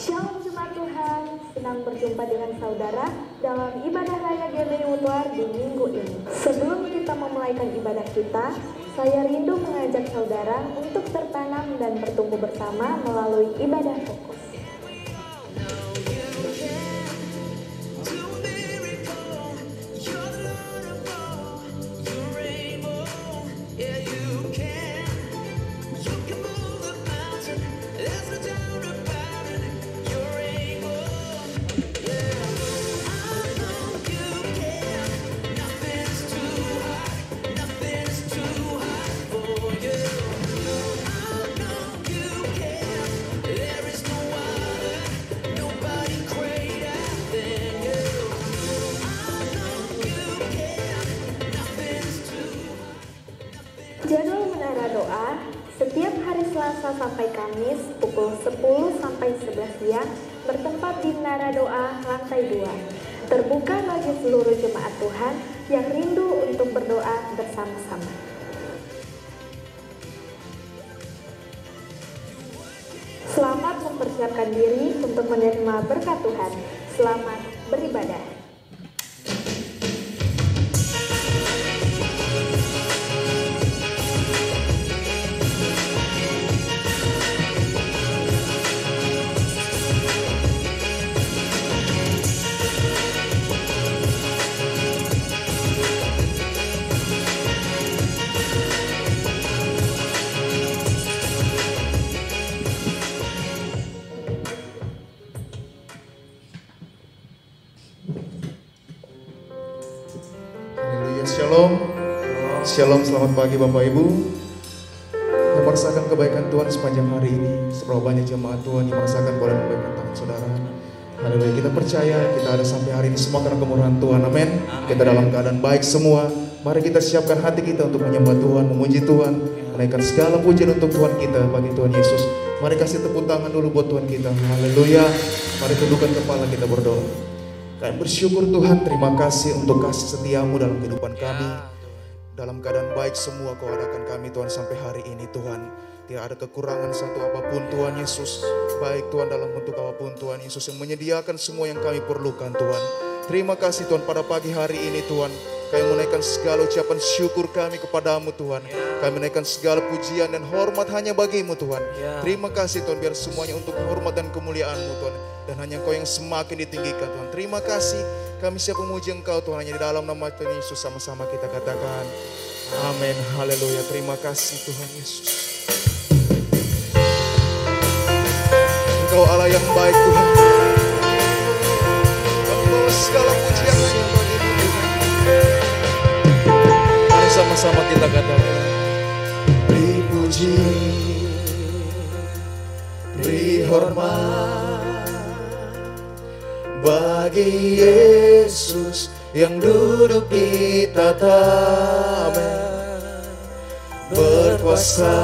Shalom Jemaat Tuhan, senang berjumpa dengan saudara dalam ibadah raya GBI Mutuar di minggu ini. Sebelum kita memulaikan ibadah kita, saya rindu mengajak saudara untuk tertanam dan bertumbuh bersama melalui ibadah fokus. Jadwal menara doa setiap hari Selasa sampai Kamis pukul 10 sampai 11 siang bertempat di menara doa lantai 2. Terbuka bagi seluruh jemaat Tuhan yang rindu untuk berdoa bersama-sama. Selamat mempersiapkan diri untuk menerima berkat Tuhan. Selamat beribadah. Shalom, selamat pagi Bapak Ibu. Yang merasakan kebaikan Tuhan sepanjang hari ini. Seberapa banyak jemaat Tuhan yang merasakan boleh memberikan tangan saudara. Haleluya, kita percaya kita ada sampai hari ini semua karena kemurahan Tuhan, amin. Kita dalam keadaan baik semua. Mari kita siapkan hati kita untuk menyembah Tuhan, memuji Tuhan, menaikkan segala pujian untuk Tuhan kita bagi Tuhan Yesus. Mari kasih tepuk tangan dulu buat Tuhan kita. Haleluya. Mari tundukkan kepala kita berdoa. Kami bersyukur Tuhan, terima kasih untuk kasih setiamu dalam kehidupan kami. Dalam keadaan baik semua Kau adakan kami Tuhan sampai hari ini Tuhan. Tidak ada kekurangan satu apapun Tuhan Yesus. Baik Tuhan dalam bentuk apapun Tuhan Yesus yang menyediakan semua yang kami perlukan Tuhan. Terima kasih Tuhan pada pagi hari ini Tuhan. Kami menaikkan segala ucapan syukur kami kepadamu Tuhan. Kami menaikkan segala pujian dan hormat hanya bagimu Tuhan. Terima kasih Tuhan, biar semuanya untuk hormat dan kemuliaan-Mu Tuhan. Dan hanya Engkau yang semakin ditinggikan Tuhan. Terima kasih, kami siap memuji Engkau Tuhan. Hanya di dalam nama Tuhan Yesus sama-sama kita katakan amin, haleluya. Terima kasih Tuhan Yesus. Engkau Allah yang baik Tuhan. Engkau segala pujian hanya bagimu Tuhan. Mari sama-sama kita katakan beri puji, beri hormat bagi Yesus yang duduk di tata, berkuasa,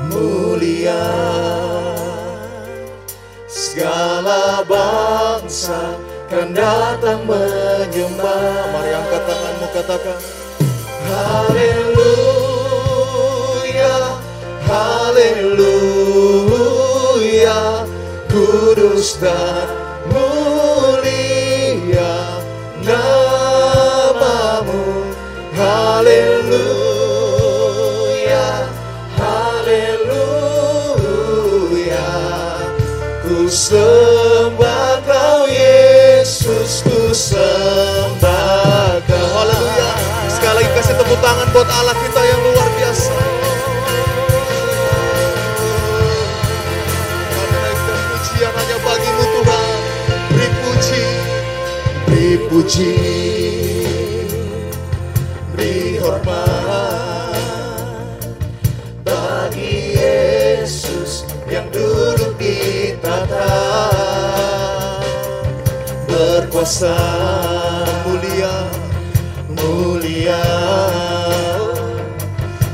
mulia, segala bangsa kan datang menyembah. Mari angkat tanganmu, katakan haleluya, haleluya, kudus dan mulia namamu. Haleluya, haleluya, ku sembah Kau Yesus, ku sembah Kau. Haleluya. Sekali lagi kasih tepuk tangan buat Allah kita yang luar biasa. Hanya bagimu Tuhan. Beri puji, beri puji, beri hormat bagi Yesus yang duduk di tata, berkuasa, mulia, mulia,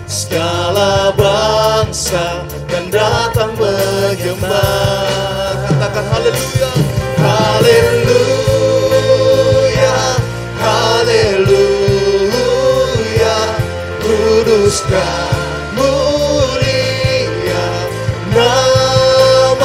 segala bangsa kan datang menyembah. Katakan haleluya, haleluya, haleluya, kudus dan mulia namamu.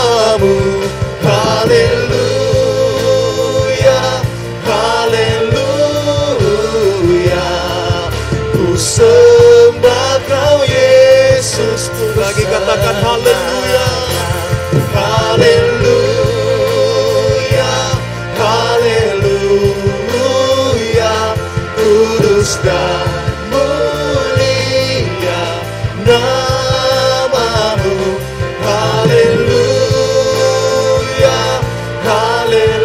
namamu. Haleluya, haleluya.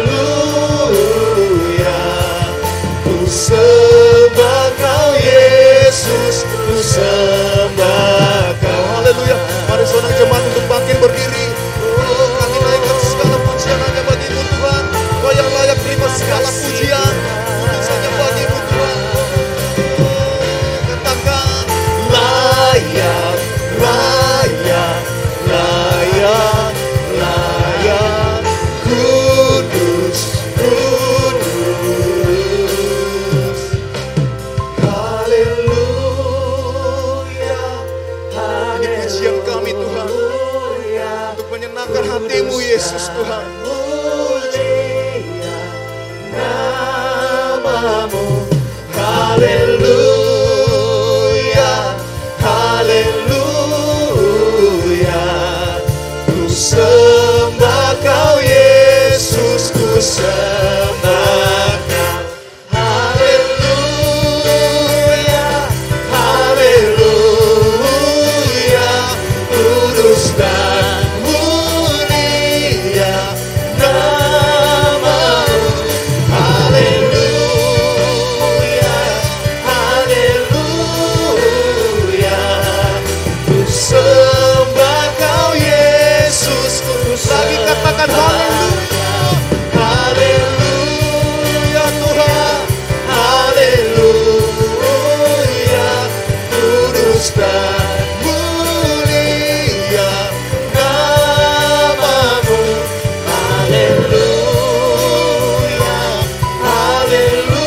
Ku sembah Kau Yesus, ku sembah Kau. Haleluya. Mari saudara jemaat untuk bangkit berdiri. Kami naikkan segala pujian hanya bagi-Mu Tuhan. Kau yang layak terima segala pujian. Untuk saja bagi-Mu Tuhan. Katakan layak, layak, layak, layak. Kudus, kudus. Haleluya. Ini pujian kami Tuhan, untuk menyenangkan hati-Mu Yesus Tuhan. Namamu. Haleluya, haleluya. Ku sembah Kau Yesus, ku sembah Kau. Haleluya, haleluya. Kudus dan mulia namamu. Haleluya, haleluya. Ku sembah Kau Yesus, ku lagi katakan haleluya, haleluya Tuhan, haleluya. Kudus dan mulia namamu. Haleluya, haleluya.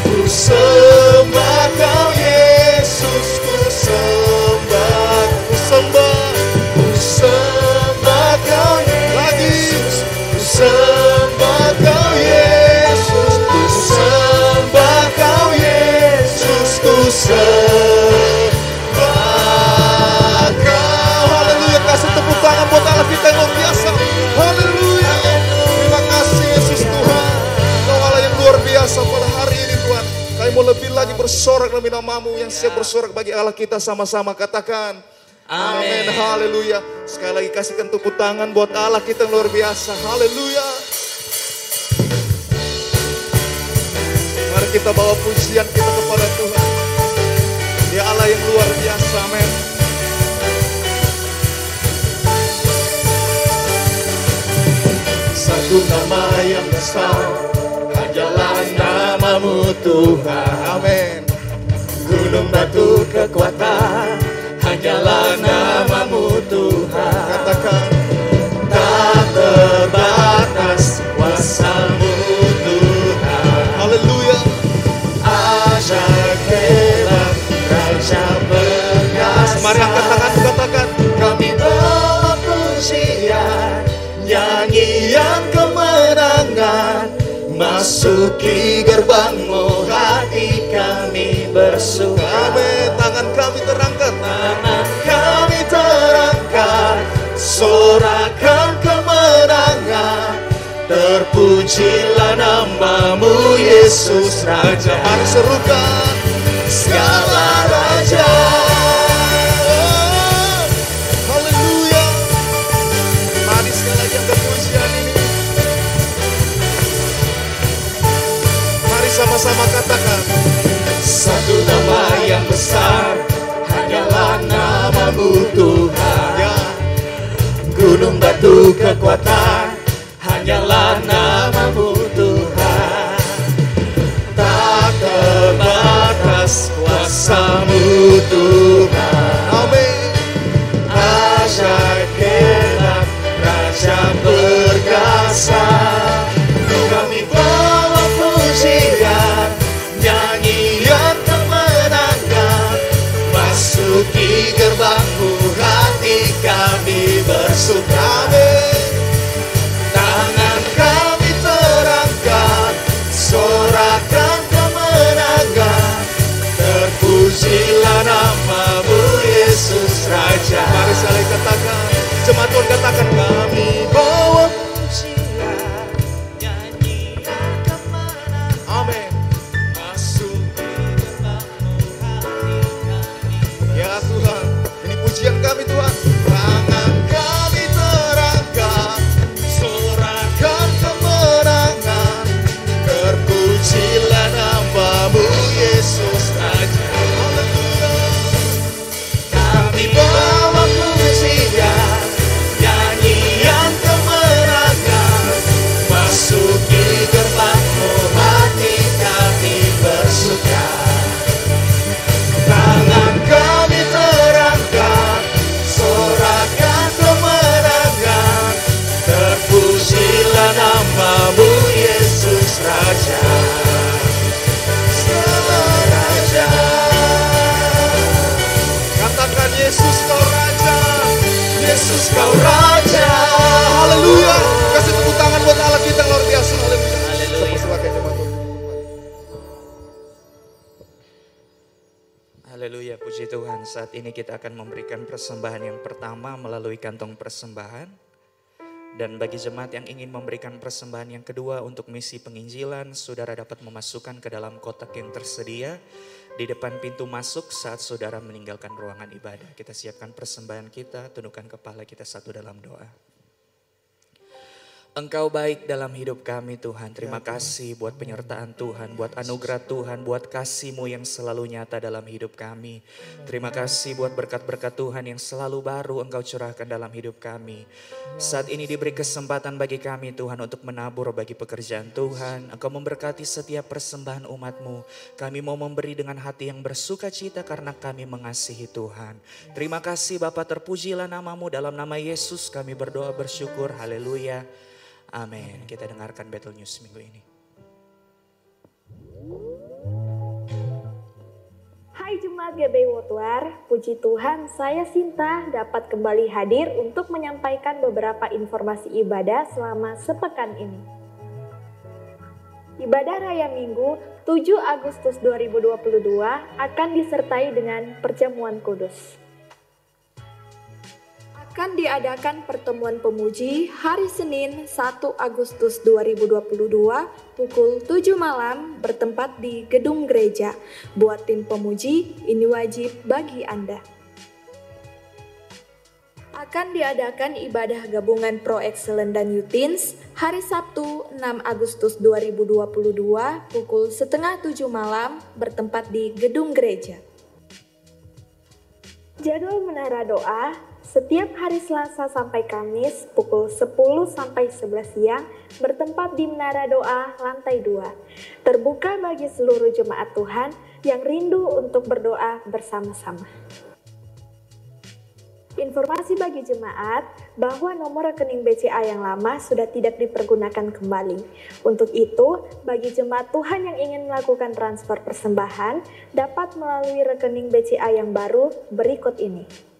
Ku sembah Kau Yesus, ku sembah, ku sembah, ku sembah Kau Yesus, ku sembah Kau Yesus, ku sembah Kau Yesus, ku sembah Kau. Haleluya, kasih tepuk tangan buat Allah kita yang luar biasa. Haleluya, terima kasih Yesus Tuhan. Kau Allah yang luar biasa pada hari ini Tuhan. Kami mau lebih lagi bersorak demi nama-Mu yang siap bersorak bagi Allah kita sama-sama. Katakan amin. Haleluya. Sekali lagi kasihkan tepuk tangan buat Allah kita yang luar biasa. Haleluya. Mari kita bawa pujian kita kepada Tuhan. Dia Allah yang luar biasa. Amin. Satu nama yang besar, hanyalah namamu Tuhan. Amin. Gunung batu kekuatan, hanyalah namamu Tuhan. Katakan tak terbatas kuasa-Mu Tuhan. Haleluya. Ajaib hebat, Raja perkasa. Mari angkat tangan, katakan kami bawa pujian, nyanyian kemenangan, masuki gerbang-Mu hati kami bersuka. Amin. Tangan kami terangkat, tangan kami terangkat, sorakan kemenangan. Terpujilah nama-Mu Yesus Raja. Mari serukan segala raja. Haleluya. Mari sekali lagi angkat pujian ini. Mari sama-sama katakan satu nama yang besar, hanyalah nama-Mu Tuhan. Ya. Gunung batu kekuatan, hanyalah nama-Mu Tuhan. Tak terbatas kuasa-Mu Tuhan. Amin. Ajaib hebat, Raja perkasa. Kami bawa pujian, nyanyian kemenangan, masuki gerbang-Mu hati kami bersuka. Amin. Tangan kami terangkat, sorakan kemenangan. Terpujilah nama-Mu Yesus Raja. Mari saling katakan, jemaat Tuhan katakan kami bawa pujian, nyanyian kemenangan. Amin. Masuki gerbang-Mu hati Yesus kau Raja. Haleluya. Kasih tepuk tangan buat Allah kita yang luar biasa. Haleluya. Silakan jemaat Tuhan. Haleluya, puji Tuhan. Saat ini kita akan memberikan persembahan yang pertama melalui kantong persembahan. Dan bagi jemaat yang ingin memberikan persembahan yang kedua untuk misi penginjilan, saudara dapat memasukkan ke dalam kotak yang tersedia di depan pintu masuk saat saudara meninggalkan ruangan ibadah. Kita siapkan persembahan kita, tundukkan kepala kita satu dalam doa. Engkau baik dalam hidup kami Tuhan. Terima kasih buat penyertaan Tuhan, buat anugerah Tuhan, buat kasih-Mu yang selalu nyata dalam hidup kami. Terima kasih buat berkat-berkat Tuhan yang selalu baru Engkau curahkan dalam hidup kami. Saat ini diberi kesempatan bagi kami Tuhan untuk menabur bagi pekerjaan Tuhan. Engkau memberkati setiap persembahan umat-Mu. Kami mau memberi dengan hati yang bersuka cita karena kami mengasihi Tuhan. Terima kasih Bapa, terpujilah nama-Mu. Dalam nama Yesus kami berdoa bersyukur. Haleluya. Amin. Kita dengarkan Battle News minggu ini. Hai Jemaat GBI Wotuar, puji Tuhan saya Sinta dapat kembali hadir untuk menyampaikan beberapa informasi ibadah selama sepekan ini. Ibadah Raya Minggu 7 Agustus 2022 akan disertai dengan perjamuan kudus. Akan diadakan pertemuan pemuji hari Senin 1 Agustus 2022 pukul 7 malam bertempat di gedung gereja. Buat tim pemuji, ini wajib bagi Anda. Akan diadakan ibadah gabungan Pro Excellent dan Youteens hari Sabtu 6 Agustus 2022 pukul setengah 7 malam bertempat di gedung gereja. Jadwal menara doa setiap hari Selasa sampai Kamis pukul 10 sampai 11 siang bertempat di Menara Doa lantai 2. Terbuka bagi seluruh jemaat Tuhan yang rindu untuk berdoa bersama-sama. Informasi bagi jemaat bahwa nomor rekening BCA yang lama sudah tidak dipergunakan kembali. Untuk itu, bagi jemaat Tuhan yang ingin melakukan transfer persembahan dapat melalui rekening BCA yang baru berikut ini.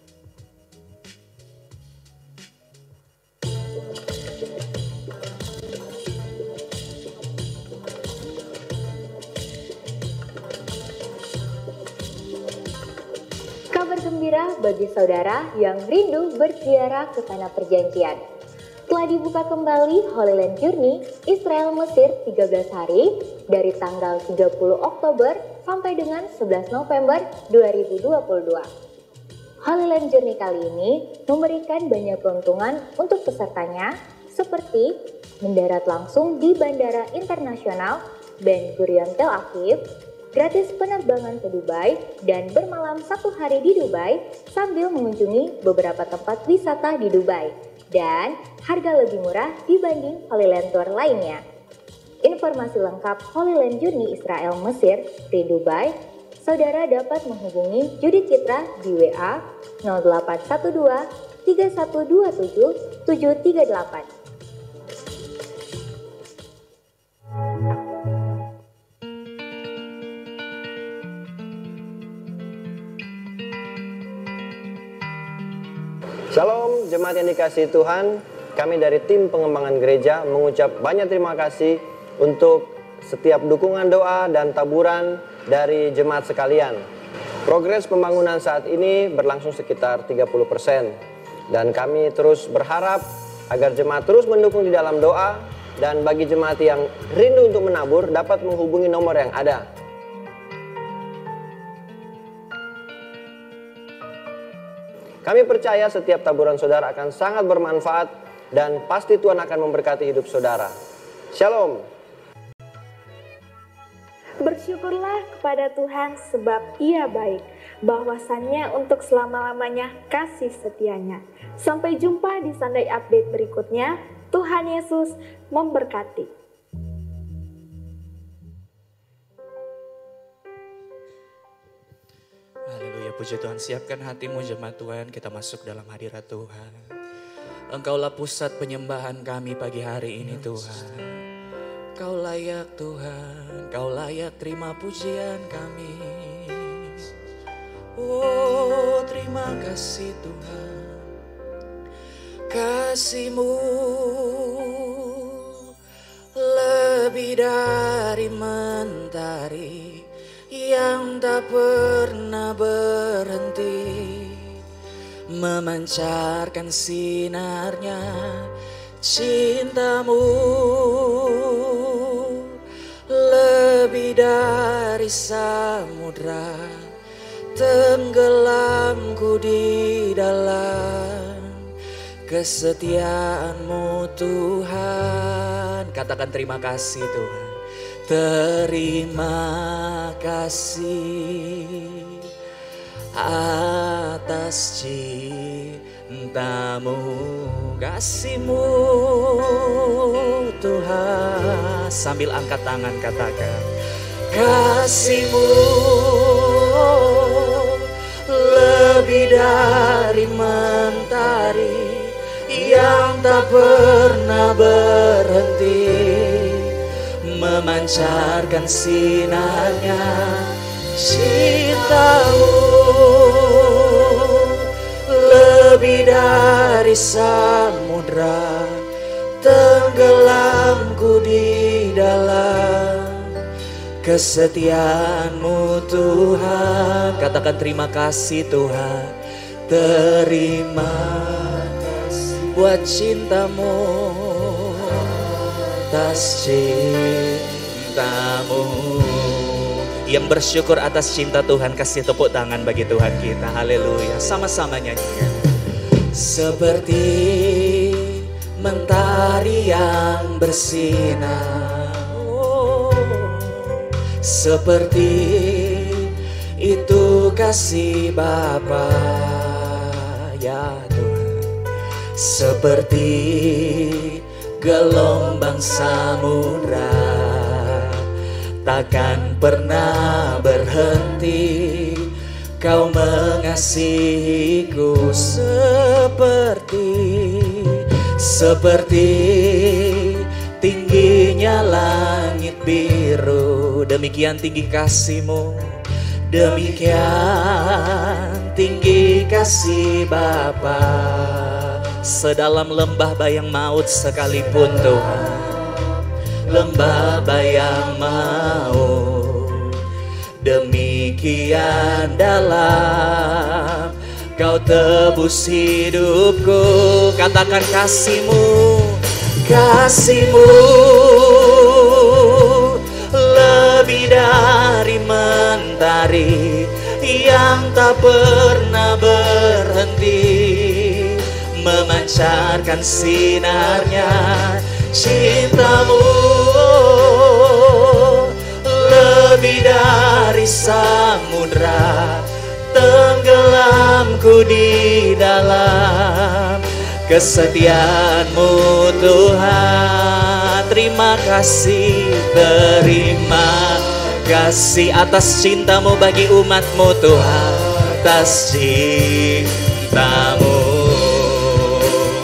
Kabar gembira bagi saudara yang rindu berziarah ke tanah perjanjian. Telah dibuka kembali Holy Land Journey Israel Mesir 13 hari dari tanggal 30 Oktober sampai dengan 11 November 2022. Holy Land Journey kali ini memberikan banyak keuntungan untuk pesertanya seperti mendarat langsung di Bandara Internasional Ben Gurion Tel Aviv, gratis penerbangan ke Dubai, dan bermalam 1 hari di Dubai sambil mengunjungi beberapa tempat wisata di Dubai. Dan harga lebih murah dibanding Holy Land Tour lainnya. Informasi lengkap Holy Land Journey Israel Mesir di Dubai, saudara dapat menghubungi Judith Citra di WA 0812 3127 738. Shalom jemaat yang dikasihi Tuhan, kami dari tim pengembangan gereja mengucap banyak terima kasih untuk setiap dukungan doa dan taburan dari jemaat sekalian. Progres pembangunan saat ini berlangsung sekitar 30%, dan kami terus berharap agar jemaat terus mendukung di dalam doa, dan bagi jemaat yang rindu untuk menabur dapat menghubungi nomor yang ada. Kami percaya setiap taburan saudara akan sangat bermanfaat dan pasti Tuhan akan memberkati hidup saudara. Shalom. Bersyukurlah kepada Tuhan sebab Ia baik, bahwasannya untuk selama-lamanya kasih setianya. Sampai jumpa di Sunday Update berikutnya. Tuhan Yesus memberkati. Haleluya, puji Tuhan. Siapkan hatimu jemaat Tuhan, kita masuk dalam hadirat Tuhan. Engkaulah pusat penyembahan kami pagi hari ini Tuhan. Kau layak Tuhan, Kau layak terima pujian kami. Oh terima kasih Tuhan. Kasih-Mu lebih dari mentari yang tak pernah berhenti, memancarkan sinarnya. Cinta-Mu lebih dari samudra, tenggelamku di dalam kesetiaan-Mu Tuhan. Katakan terima kasih Tuhan. Terima kasih atas cinta-Mu, kasih-Mu Tuhan. Sambil angkat tangan katakan, kasih-Mu lebih dari mentari yang tak pernah berhenti, memancarkan sinarnya. Cinta-Mu lebih dari samudra, tenggelamku di dalam kesetiaan-Mu Tuhan. Katakan terima kasih Tuhan. Terima kasih buat cinta-Mu, atas cinta-Mu. Yang bersyukur atas cinta Tuhan, kasih tepuk tangan bagi Tuhan kita. Haleluya. Sama-sama nyanyikan. Seperti mentari yang bersinar, seperti itu kasih Bapa ya Tuhan. Seperti gelombang samudra, takkan pernah berhenti Kau mengasihiku. Seperti tingginya langit biru, demikian tinggi kasih-Mu, demikian tinggi kasih Bapa. Sedalam lembah bayang maut sekalipun Tuhan, lembah bayang maut, demikian dalam Kau tebus hidupku. Katakan kasih-Mu, kasih-Mu lebih dari mentari yang tak pernah berhenti, memancarkan sinarnya. Cinta-Mu lebih dari samudra, tenggelamku di dalam kesetiaan-Mu Tuhan. Terima kasih atas cinta-Mu bagi umat-Mu Tuhan, atas cinta-Mu.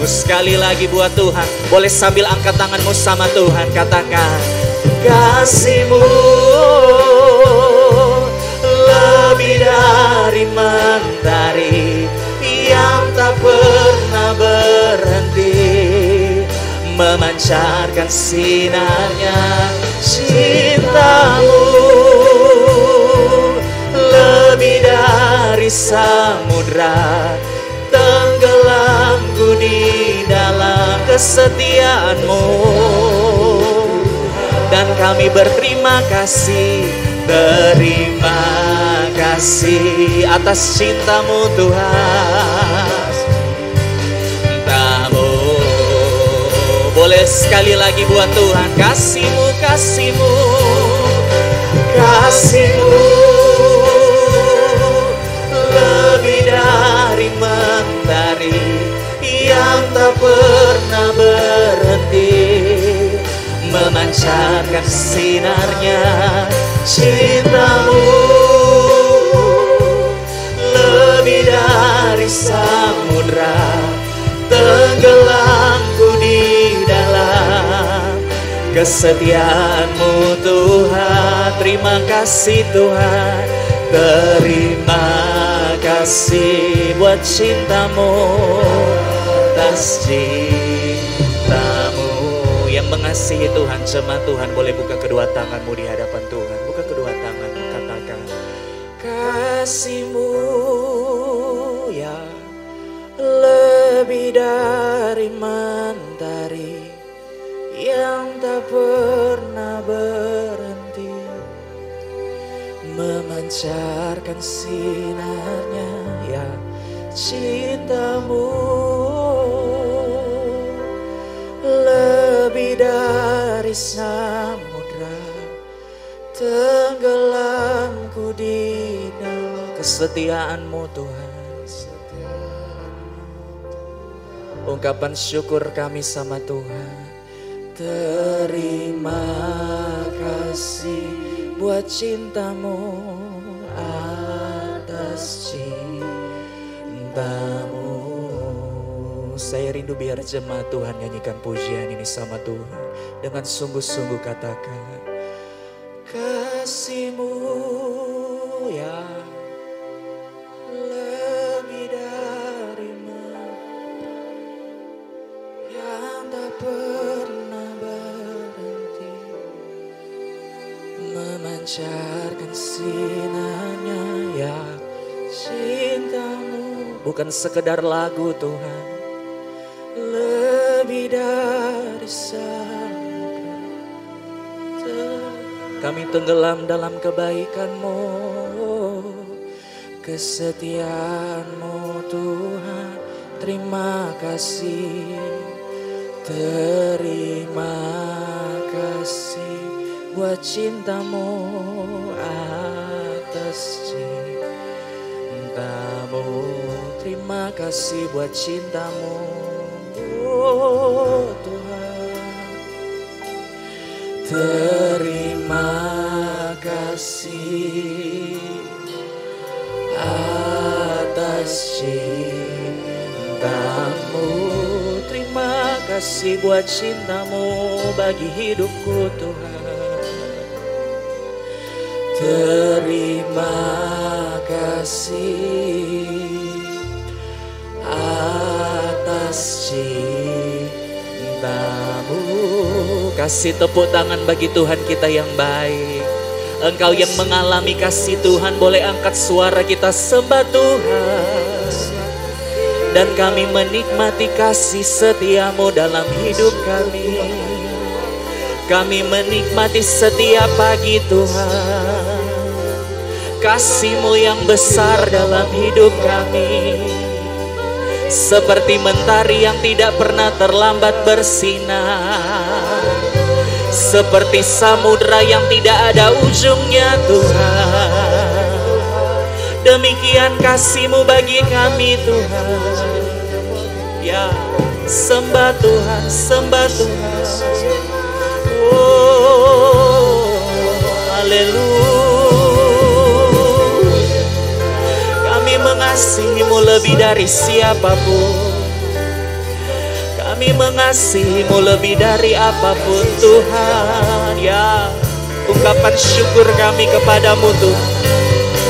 Sekali lagi buat Tuhan, boleh sambil angkat tanganmu sama Tuhan, katakan kasih-Mu lebih dari mentari yang tak pernah berhenti, memancarkan sinarnya. Cinta-Mu lebih dari samudra, tenggelamku di dalam kesetiaan-Mu. Dan kami berterima kasih, terima kasih atas cinta-Mu Tuhan. Cinta-Mu, boleh sekali lagi buat Tuhan, kasih-Mu, kasih-Mu, kasih-Mu lebih dari mentari yang tak pernah berhenti, memancarkan sinarnya. Cinta-Mu lebih dari samudra, tenggelamku di dalam kesetiaan-Mu Tuhan. Terima kasih Tuhan, terima kasih buat cinta-Mu atas cintamu. Yang mengasihi Tuhan, jemaat Tuhan boleh buka kedua tanganmu di hadapan Tuhan. Buka kedua tangan, katakan kasih-Mu ya lebih dari mentari yang tak pernah berhenti, memancarkan sinarnya ya cinta-Mu lebih dari samudra, tenggelamku di dalam kesetiaan-Mu Tuhan. Ungkapan syukur kami sama Tuhan. Terima kasih buat cinta-Mu, atas cinta-Mu. Saya rindu biar jemaat Tuhan nyanyikan pujian ini sama Tuhan. Dengan sungguh-sungguh katakan kasih-Mu ya lebih dari yang tak pernah berhenti, memancarkan sinarnya ya cinta-Mu. Bukan sekedar lagu Tuhan, lebih dari samudra. Kami tenggelam dalam kebaikan-Mu, kesetiaan-Mu Tuhan. Terima kasih, terima kasih buat cinta-Mu, atas cinta-Mu. Terima kasih buat cinta-Mu, oh Tuhan. Terima kasih atas cinta-Mu. Terima kasih buat cinta-Mu bagi hidupku Tuhan. Terima kasih atas cinta-Mu. Kasih tepuk tangan bagi Tuhan kita yang baik. Engkau yang mengalami kasih Tuhan, boleh angkat suara kita sembah Tuhan. Dan kami menikmati kasih setia-Mu dalam hidup kami. Kami menikmati setiap pagi Tuhan, kasih-Mu yang besar dalam hidup kami. Seperti mentari yang tidak pernah terlambat bersinar, seperti samudra yang tidak ada ujungnya Tuhan. Demikian kasih-Mu bagi kami Tuhan. Ya, sembah Tuhan, sembah Tuhan. Oh, haleluya. Kami mengasihi-Mu lebih dari siapapun. Kami mengasihi-Mu lebih dari apapun Tuhan. Ya, ungkapan syukur kami kepada-Mu Tuhan.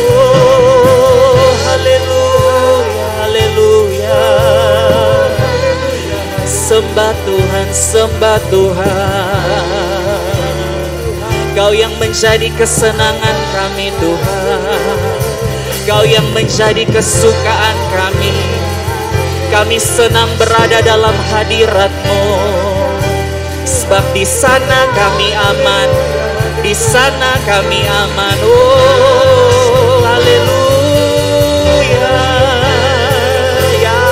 Oh, haleluya, haleluya. Sembah Tuhan, sembah Tuhan. Kau yang menjadi kesenangan kami Tuhan. Kau yang menjadi kesukaan kami. Kami senang berada dalam hadirat-Mu. Sebab di sana kami aman. Di sana kami aman. Oh, haleluya. Ya,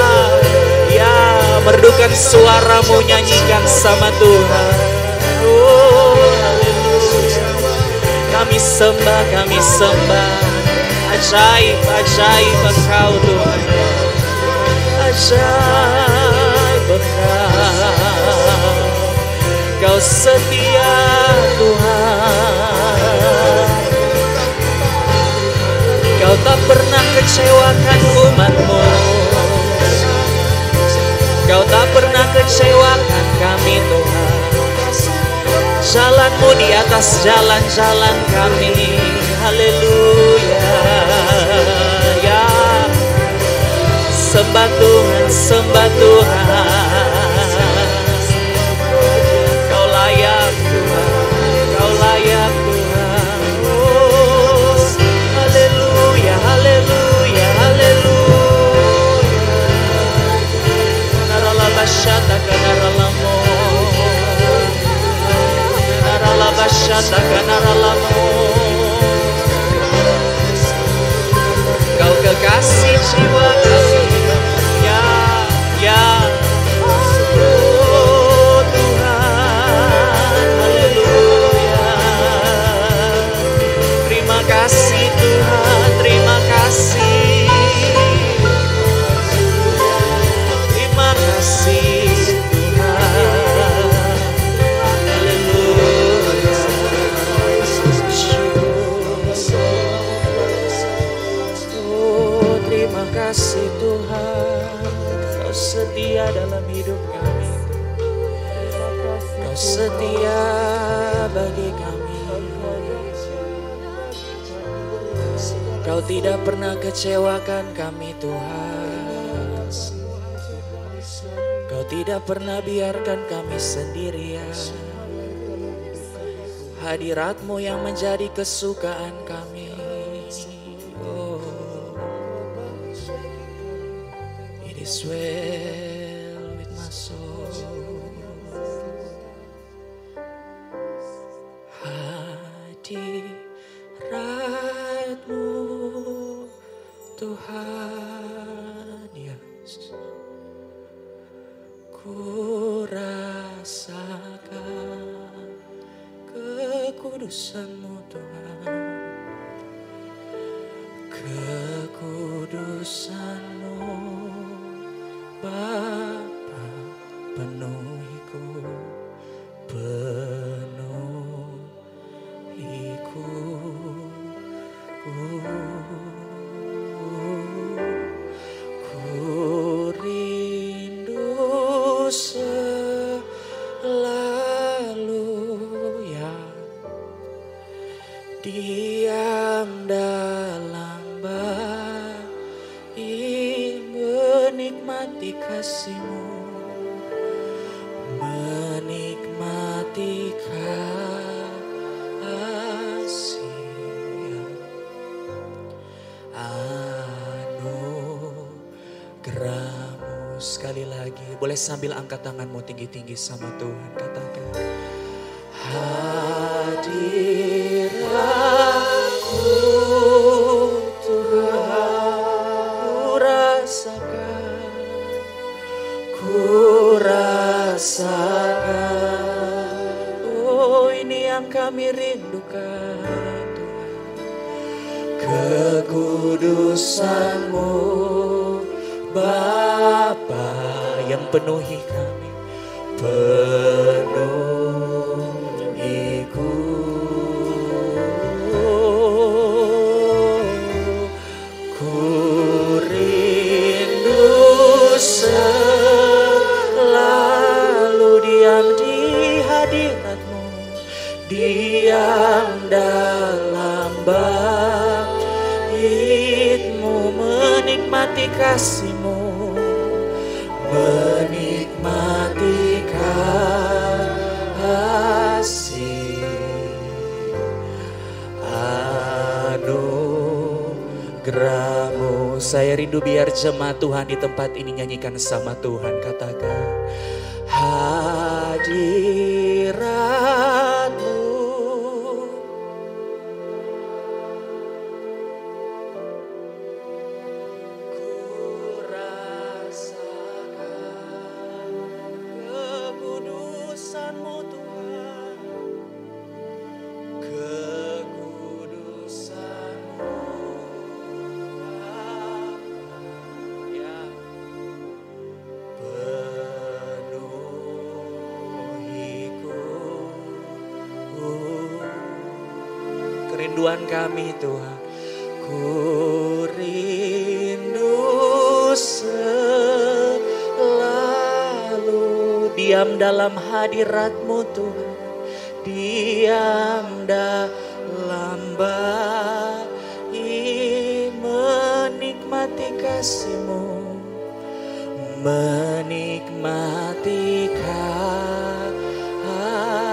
ya, merdukan suaramu, nyanyikan sama Tuhan. Oh, haleluya. Kami sembah, kami sembah. Ajaib, ajaib Engkau Tuhan. Ajaib Engkau. Kau setia Tuhan. Kau tak pernah kecewakan umat-Mu. Kau tak pernah kecewakan kami Tuhan. Jalan-Mu di atas jalan-jalan kami. Haleluya. Ya, sembah Tuhan, sembah Tuhan. kasih Tuhan, Kau setia dalam hidup kami. Kau setia bagi kami. Kau tidak pernah kecewakan kami Tuhan. Kau tidak pernah biarkan kami sendirian. Hadirat-Mu yang menjadi kesukaan kami. Oh, it is well with my soul. Hadirat-Mu Tuhan, yes. Ku rasakan kekudusan-Mu Tuhan, kekudusan-Mu Bapa, penuhiku, penuhiku. Ku rindu selalu ya diam dalam bayi, menikmati kasih-Mu, menikmati kasih. Anugerah-Mu. Sekali lagi, boleh sambil angkat tanganmu tinggi-tinggi sama Tuhan, katakan hadirat-Mu Tuhan, ku rasakan, oh ini yang kami rindukan Tuhan, kekudusan-Mu Bapa yang penuhi kami, penuhiku. Ku rindu selalu diam di hadirat-Mu, diam dalam bait-Mu, menikmati kasih-Mu, menikmati kasih. Anugerah-Mu. Saya rindu biar jemaat Tuhan di tempat ini nyanyikan sama Tuhan, katakan hadirat-Mu. Kerinduan kami Tuhan, ku rindu selalu diam dalam hadirat-Mu Tuhan, diam dalam bait, menikmati kasih-Mu, menikmati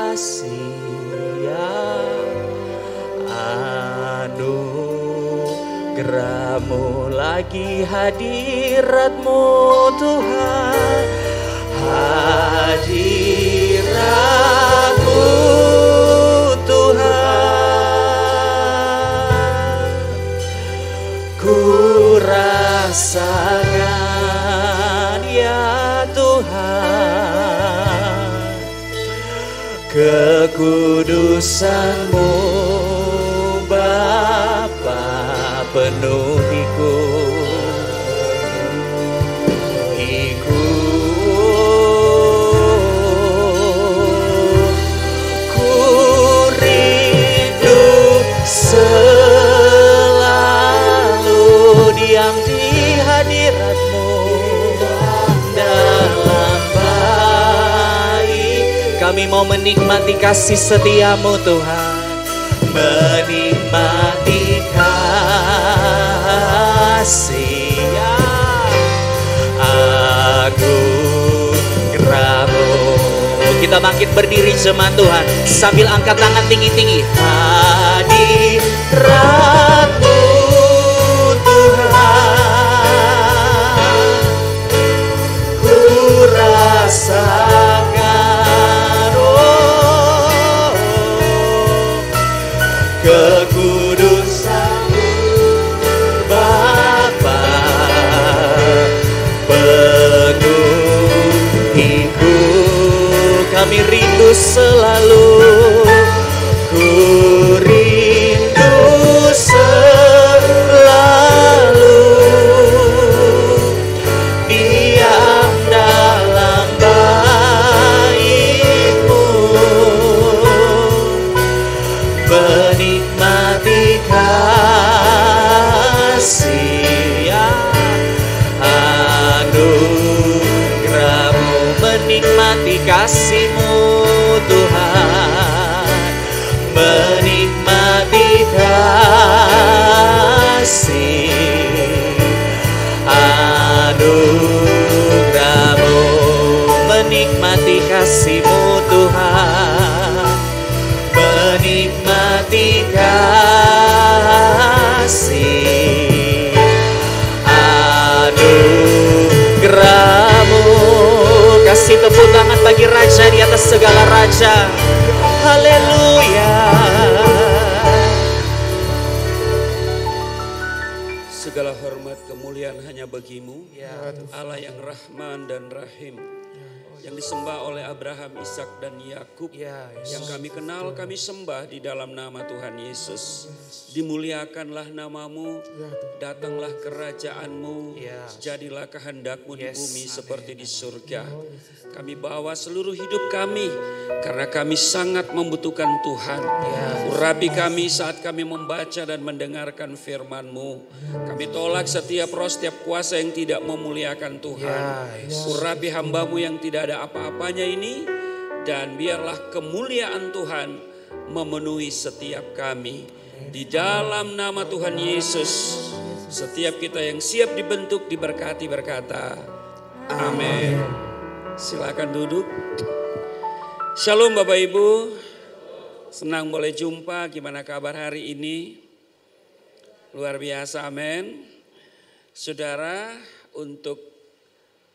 kasih. Anugerah-Mu lagi hadirat-Mu Tuhan, hadirat-Mu Tuhan, ku rasakan ya Tuhan, kekudusan-Mu Bapa, penuhiku, ku rindu selalu diam di hadirat hadirat-Mu dalam baik. Kami mau menikmati kasih setia-Mu Tuhan, menikmati kasih anugerah-Mu. Kita bangkit berdiri jemaat Tuhan sambil angkat tangan tinggi-tinggi. Hadirat-Mu Tuhan, ku rasakan kekudusan-Mu Bapa, penuhiku. Kami rindu selalu, ku rindu selalu diam dalam bait-Mu, menikmati kasih anugerah-Mu, menikmati kasih-Mu Tuhan, menikmati kasih anugerah-Mu, menikmati kasih-Mu Tuhan, menikmati kasih anugerah-Mu. Kasih tepuk tangan bagi Raja di atas segala raja. Haleluya. Segala hormat kemuliaan hanya bagi-Mu, Allah yang Rahman dan Rahim, yang disembah oleh Abraham, Ishak dan Yakub, yang kami kenal, kami sembah di dalam nama Tuhan Yesus. Dimuliakanlah nama-Mu, datanglah kerajaan-Mu, jadilah kehendak-Mu di bumi seperti di surga. Kami bawa seluruh hidup kami karena kami sangat membutuhkan Tuhan. Urapi kami saat kami membaca dan mendengarkan firman-Mu. Kami tolak setiap roh, setiap kuasa yang tidak memuliakan Tuhan. Urapi hamba-Mu yang tidak ada apa-apanya ini, dan biarlah kemuliaan Tuhan memenuhi setiap kami. Di dalam nama Tuhan Yesus, setiap kita yang siap dibentuk diberkati berkata, amin. Silakan duduk. Shalom Bapak Ibu, senang boleh jumpa. Gimana kabar hari ini? Luar biasa, amin. Saudara, untuk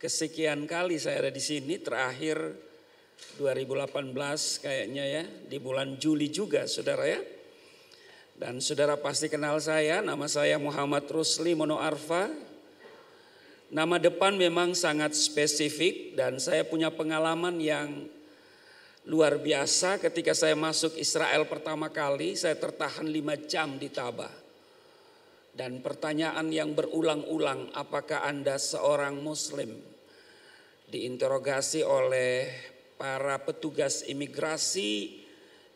kesekian kali saya ada di sini, terakhir 2018 kayaknya ya, di bulan Juli juga saudara ya. Dan saudara pasti kenal saya, nama saya Muhammad Rusli Monoarfa. Nama depan memang sangat spesifik dan saya punya pengalaman yang luar biasa. Ketika saya masuk Israel pertama kali, saya tertahan 5 jam di Tabah. Dan pertanyaan yang berulang-ulang, apakah Anda seorang Muslim? Diinterogasi oleh para petugas imigrasi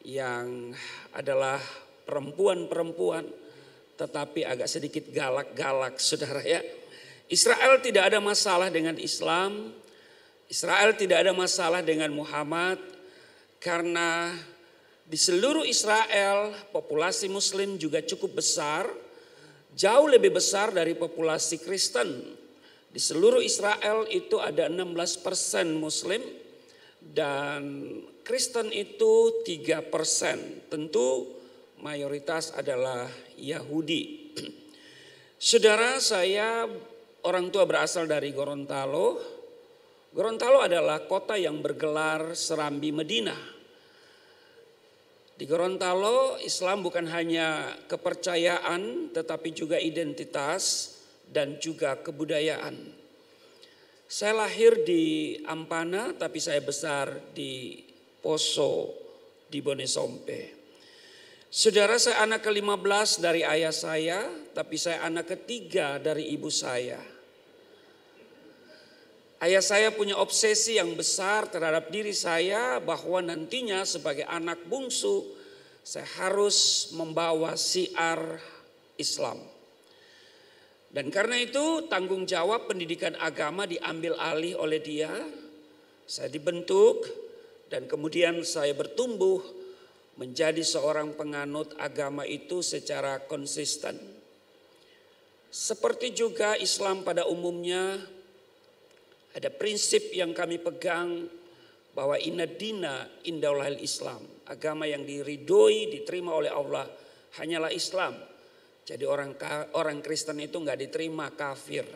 yang adalah perempuan-perempuan, tetapi agak sedikit galak-galak saudara ya. Israel tidak ada masalah dengan Islam, Israel tidak ada masalah dengan Muhammad, karena di seluruh Israel populasi Muslim juga cukup besar, jauh lebih besar dari populasi Kristen. Di seluruh Israel itu ada 16% Muslim dan Kristen itu 3%. Tentu mayoritas adalah Yahudi. Saudara, saya orang tua berasal dari Gorontalo. Gorontalo adalah kota yang bergelar Serambi Medina. Di Gorontalo, Islam bukan hanya kepercayaan tetapi juga identitas dan juga kebudayaan. Saya lahir di Ampana tapi saya besar di Poso di Bonesompe. Saudara, saya anak ke-15 dari ayah saya, tapi saya anak ketiga dari ibu saya. Ayah saya punya obsesi yang besar terhadap diri saya bahwa nantinya sebagai anak bungsu saya harus membawa syiar Islam. Dan karena itu tanggung jawab pendidikan agama diambil alih oleh dia. Saya dibentuk dan kemudian saya bertumbuh menjadi seorang penganut agama itu secara konsisten. Seperti juga Islam pada umumnya, ada prinsip yang kami pegang bahwa inna dina indallahil Islam. Agama yang diridhoi, diterima oleh Allah hanyalah Islam. Jadi orang Kristen itu nggak diterima, kafir.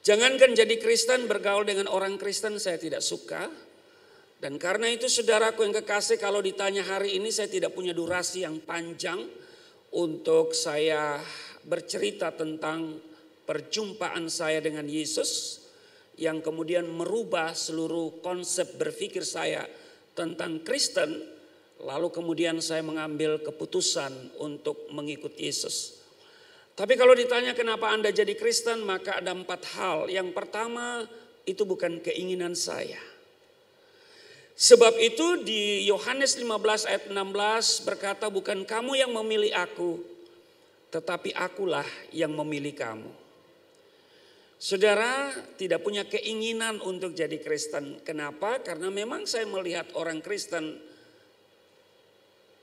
Jangankan jadi Kristen, bergaul dengan orang Kristen saya tidak suka. Dan karena itu saudaraku yang kekasih, kalau ditanya hari ini saya tidak punya durasi yang panjang untuk saya bercerita tentang perjumpaan saya dengan Yesus yang kemudian merubah seluruh konsep berpikir saya tentang Kristen. Lalu kemudian saya mengambil keputusan untuk mengikut Yesus. Tapi kalau ditanya kenapa Anda jadi Kristen, maka ada 4 hal. Yang pertama, itu bukan keinginan saya. Sebab itu di Yohanes 15 ayat 16 berkata, bukan kamu yang memilih aku, tetapi akulah yang memilih kamu. Saudara tidak punya keinginan untuk jadi Kristen. Kenapa? Karena memang saya melihat orang Kristen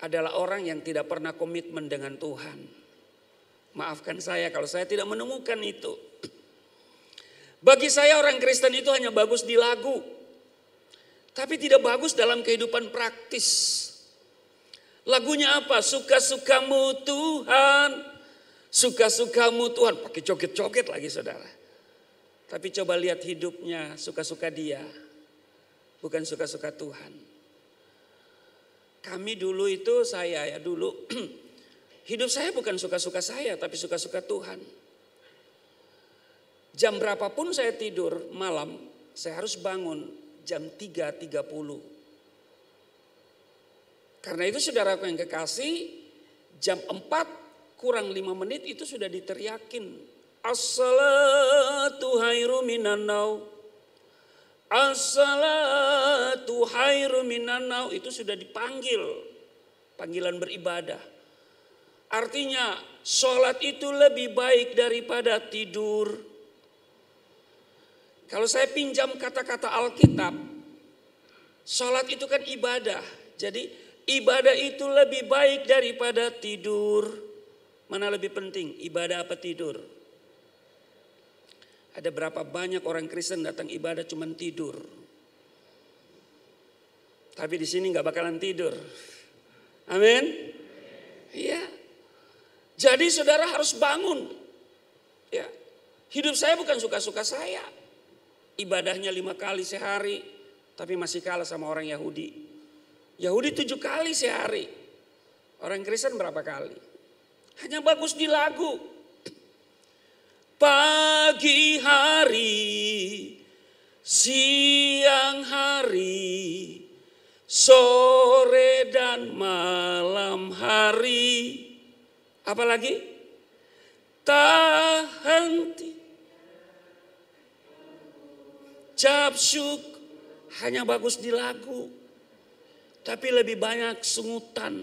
adalah orang yang tidak pernah komitmen dengan Tuhan. Maafkan saya kalau saya tidak menemukan itu. Bagi saya orang Kristen itu hanya bagus di lagu. Tapi tidak bagus dalam kehidupan praktis. Lagunya apa? Suka-sukamu Tuhan. Suka-sukamu Tuhan. Pakai joget-joget lagi saudara. Tapi coba lihat hidupnya, suka-suka dia. Bukan suka-suka Tuhan. Kami dulu itu dulu hidup saya bukan suka-suka saya tapi suka-suka Tuhan. Jam berapapun saya tidur malam saya harus bangun jam 3.30. Karena itu saudaraku yang kekasih, jam 4 kurang 5 menit itu sudah diteriakin. As-salatu khairum minan naum. As-salatu khairum minan naum, itu sudah dipanggil. Panggilan beribadah. Artinya sholat itu lebih baik daripada tidur. Kalau saya pinjam kata-kata Alkitab, sholat itu kan ibadah. Jadi ibadah itu lebih baik daripada tidur. Mana lebih penting, ibadah apa tidur? Ada berapa banyak orang Kristen datang ibadah cuman tidur. Tapi di sini nggak bakalan tidur. Amin. Iya. Jadi saudara harus bangun. Ya. Hidup saya bukan suka-suka saya. Ibadahnya 5 kali sehari, tapi masih kalah sama orang Yahudi. Yahudi 7 kali sehari. Orang Kristen berapa kali? Hanya bagus di lagu. Pagi hari, siang hari, sore dan malam hari. Apalagi? Tak henti. Japsuk hanya bagus di lagu. Tapi lebih banyak sungutan.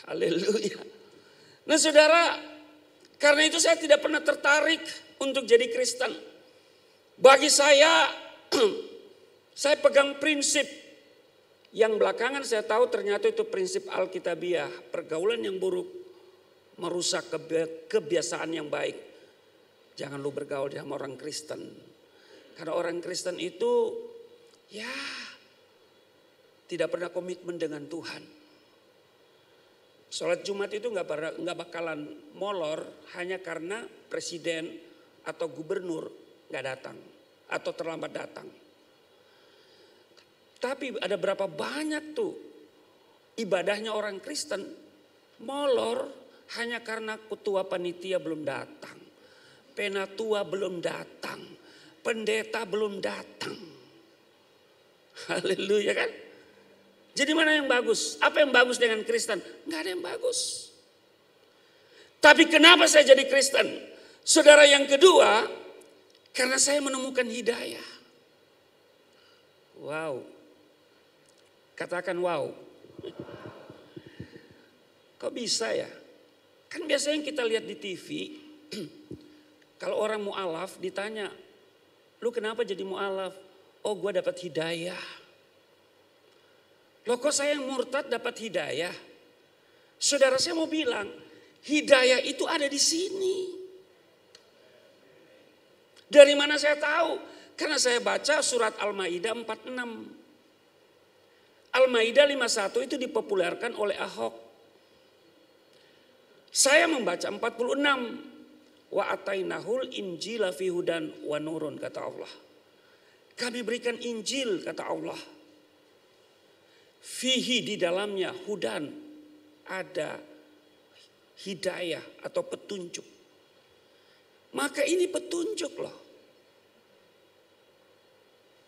Haleluya. Nah saudara, karena itu saya tidak pernah tertarik untuk jadi Kristen. Bagi saya pegang prinsip yang belakangan saya tahu ternyata itu prinsip Alkitabiah. Pergaulan yang buruk merusak kebiasaan yang baik. Jangan lu bergaul sama orang Kristen. Karena orang Kristen itu ya tidak pernah komitmen dengan Tuhan. Sholat Jumat itu nggak bakalan molor hanya karena presiden atau gubernur nggak datang atau terlambat datang. Tapi ada berapa banyak tuh ibadahnya orang Kristen molor hanya karena ketua panitia belum datang, penatua belum datang, pendeta belum datang. Haleluya kan? Jadi mana yang bagus? Apa yang bagus dengan Kristen? Nggak ada yang bagus. Tapi kenapa saya jadi Kristen? Saudara, yang kedua, karena saya menemukan hidayah. Wow. Katakan wow. Kok bisa ya? Kan biasanya yang kita lihat di TV, kalau orang mu'alaf ditanya, lu kenapa jadi mu'alaf? Oh, gue dapat hidayah. Loh, kok saya yang murtad dapat hidayah? Saudara, saya mau bilang, hidayah itu ada di sini. Dari mana saya tahu? Karena saya baca surat Al-Maidah 46. Al-Maidah 51 itu dipopulerkan oleh Ahok. Saya membaca 46. Wa atainahul injila fi hudan wa nurun, kata Allah. Kami berikan Injil, kata Allah. Fihi, di dalamnya, hudan, ada hidayah atau petunjuk. Maka ini petunjuk loh.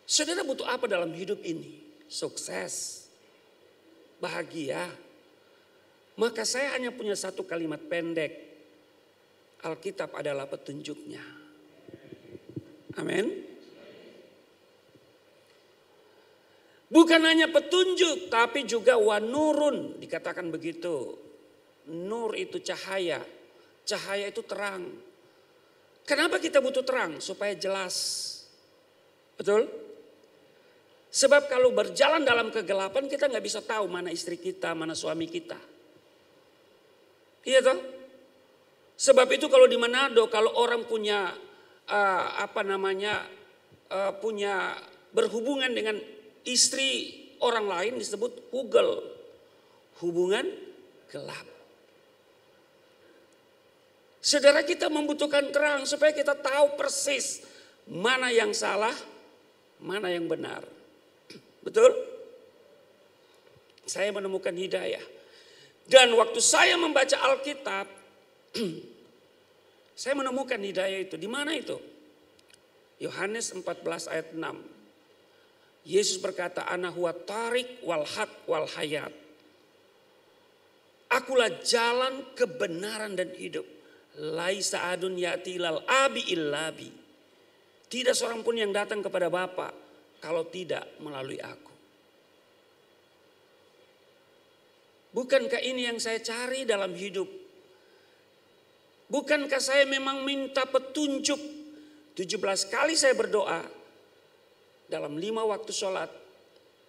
Saudara butuh apa dalam hidup ini? Sukses, bahagia. Maka saya hanya punya satu kalimat pendek. Alkitab adalah petunjuknya. Amin. Bukan hanya petunjuk, tapi juga wanurun, dikatakan begitu. Nur itu cahaya, cahaya itu terang. Kenapa kita butuh terang? Supaya jelas. Betul? Sebab kalau berjalan dalam kegelapan kita nggak bisa tahu mana istri kita, mana suami kita. Iya toh? Sebab itu kalau di Manado, kalau orang punya punya berhubungan dengan istri orang lain disebut hugel, hubungan gelap. Saudara, kita membutuhkan terang supaya kita tahu persis mana yang salah, mana yang benar. Betul? Saya menemukan hidayah. Dan waktu saya membaca Alkitab, saya menemukan hidayah itu. Di mana itu? Yohanes 14 ayat 6. Yesus berkata, ana huwa tarik wal haq wal hayat. Akulah jalan, kebenaran dan hidup. Laisa adun ya'ti ilal abi illabi. Tidak seorang pun yang datang kepada Bapa kalau tidak melalui aku. Bukankah ini yang saya cari dalam hidup? Bukankah saya memang minta petunjuk? 17 kali saya berdoa dalam 5 waktu sholat.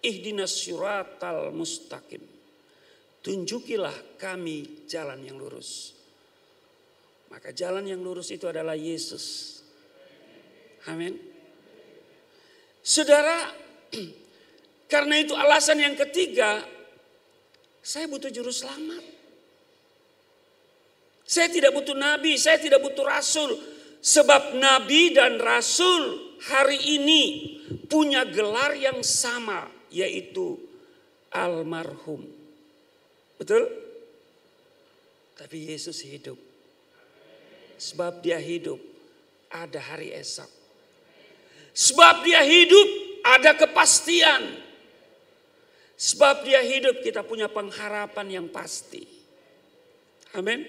Ihdinas siratal mustaqim. Tunjukilah kami jalan yang lurus. Maka jalan yang lurus itu adalah Yesus. Amin. Saudara, karena itu alasan yang ketiga, saya butuh juru selamat. Saya tidak butuh nabi, saya tidak butuh rasul. Sebab nabi dan rasul hari ini punya gelar yang sama, yaitu almarhum. Betul? Tapi Yesus hidup. Sebab dia hidup, ada hari esok. Sebab dia hidup, ada kepastian. Sebab dia hidup, kita punya pengharapan yang pasti. Amin.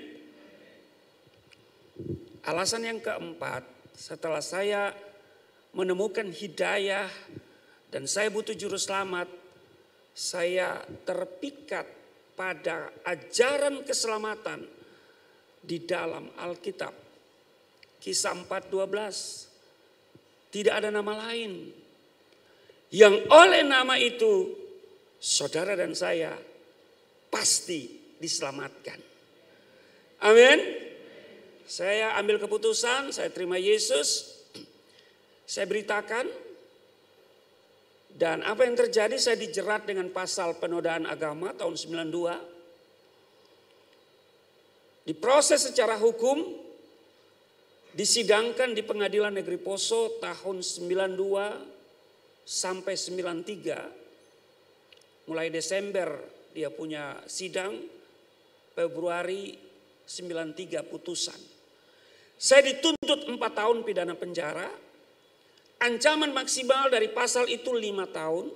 Alasan yang keempat, setelah saya menemukan hidayah dan saya butuh juru selamat, saya terpikat pada ajaran keselamatan di dalam Alkitab. Kisah 4:12. Tidak ada nama lain yang oleh nama itu saudara dan saya pasti diselamatkan. Amin. Saya ambil keputusan, saya terima Yesus. Saya beritakan. Dan apa yang terjadi, saya dijerat dengan pasal penodaan agama tahun 92. Diproses secara hukum. Disidangkan di Pengadilan Negeri Poso tahun 92 sampai 93. Mulai Desember dia punya sidang, Februari 93 putusan. Saya dituntut 4 tahun pidana penjara. Ancaman maksimal dari pasal itu 5 tahun.